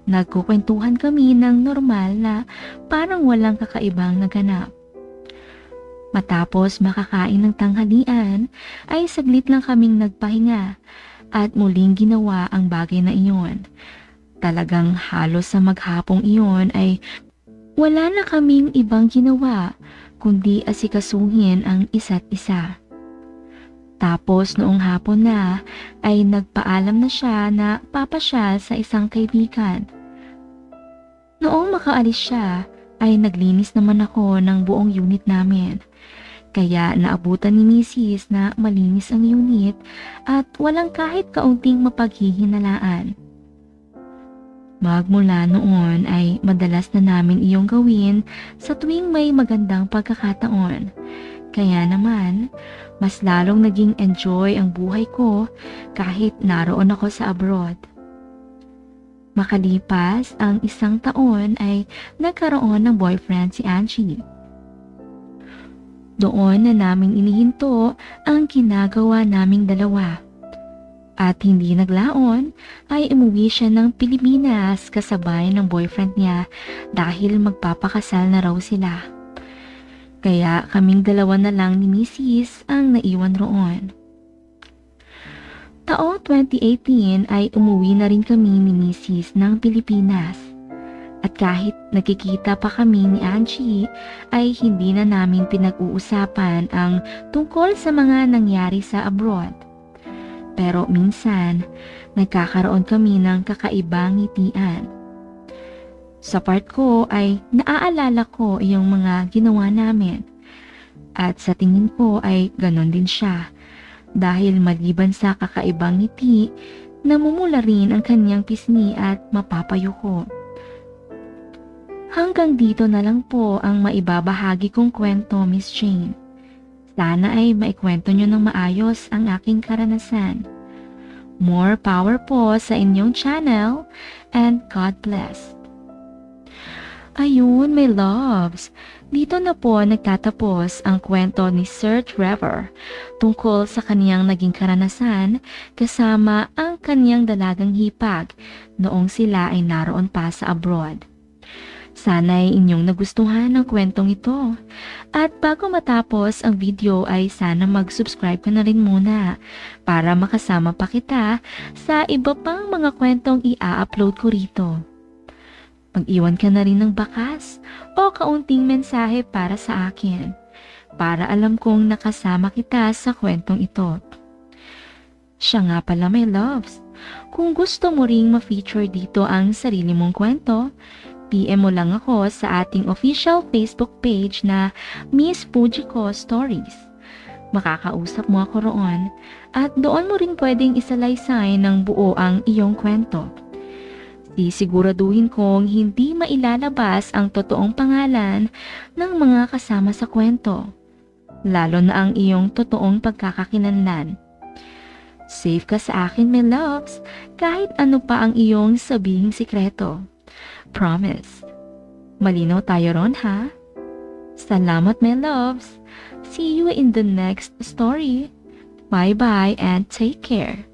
Nagkukwentuhan kami ng normal na parang walang kakaibang naganap. Matapos makakain ng tanghalian, ay saglit lang kaming nagpahinga at muling ginawa ang bagay na iyon. Talagang halos sa maghapong iyon ay wala na kaming ibang ginawa kundi asikasuhin ang isa't isa. Tapos noong hapon na ay nagpaalam na siya na papasyal sa isang kaibigan. Noong makaalis siya ay naglinis naman ako ng buong unit namin. Kaya naabutan ni Mrs. na malinis ang unit at walang kahit kaunting mapaghihinalaan. Magmula noon ay madalas na namin iyong gawin sa tuwing may magandang pagkakataon. Kaya naman, mas lalong naging enjoy ang buhay ko kahit naroon ako sa abroad. Makalipas ang 1 taon ay nagkaroon ng boyfriend si Angie. Doon na namin inihinto ang ginagawa naming dalawa. At hindi naglaon ay umuwi siya ng Pilipinas kasabay ng boyfriend niya dahil magpapakasal na raw sila. Kaya kaming dalawa na lang ni Mrs. ang naiwan roon. Taong 2018 ay umuwi na rin kami ni Mrs. ng Pilipinas. At kahit nagkikita pa kami ni Angie ay hindi na namin pinag-uusapan ang tungkol sa mga nangyari sa abroad. Pero minsan, nagkakaroon kami ng kakaibang ngitian. Sa part ko ay naaalala ko yung mga ginawa namin. At sa tingin ko ay ganon din siya. Dahil maliban sa kakaibang ngiti, namumula rin ang kanyang pisngi at mapapayuko. Hanggang dito na lang po ang maibabahagi kong kwento, Miss Jane. Sana ay maikwento nyo ng maayos ang aking karanasan. More power po sa inyong channel and God bless. Ayun, my loves. Dito na po nagtatapos ang kwento ni Sir Trevor tungkol sa kaniyang naging karanasan kasama ang kaniyang dalagang hipag noong sila ay naroon pa sa abroad. Sana'y inyong nagustuhan ang kwentong ito. At bago matapos ang video ay sana mag-subscribe ka na rin muna para makasama pa kita sa iba pang mga kwentong i-upload ko rito. Mag-iwan ka na rin ng bakas o kaunting mensahe para sa akin para alam kong nakasama kita sa kwentong ito. Siya nga pala, my loves. Kung gusto mo ring ma-feature dito ang sarili mong kwento, PM mo lang ako sa ating official Facebook page na Miss Fujiko Stories. Makakausap mo ako roon at doon mo rin pwedeng isalaysay ng buo ang iyong kwento. Sisiguraduhin kong hindi mailalabas ang totoong pangalan ng mga kasama sa kwento, lalo na ang iyong totoong pagkakakilanlan. Safe ka sa akin, my loves, kahit ano pa ang iyong sabihing sikreto. Promise. Malinaw tayo ron, ha? Salamat, my loves. See you in the next story. Bye-bye and take care.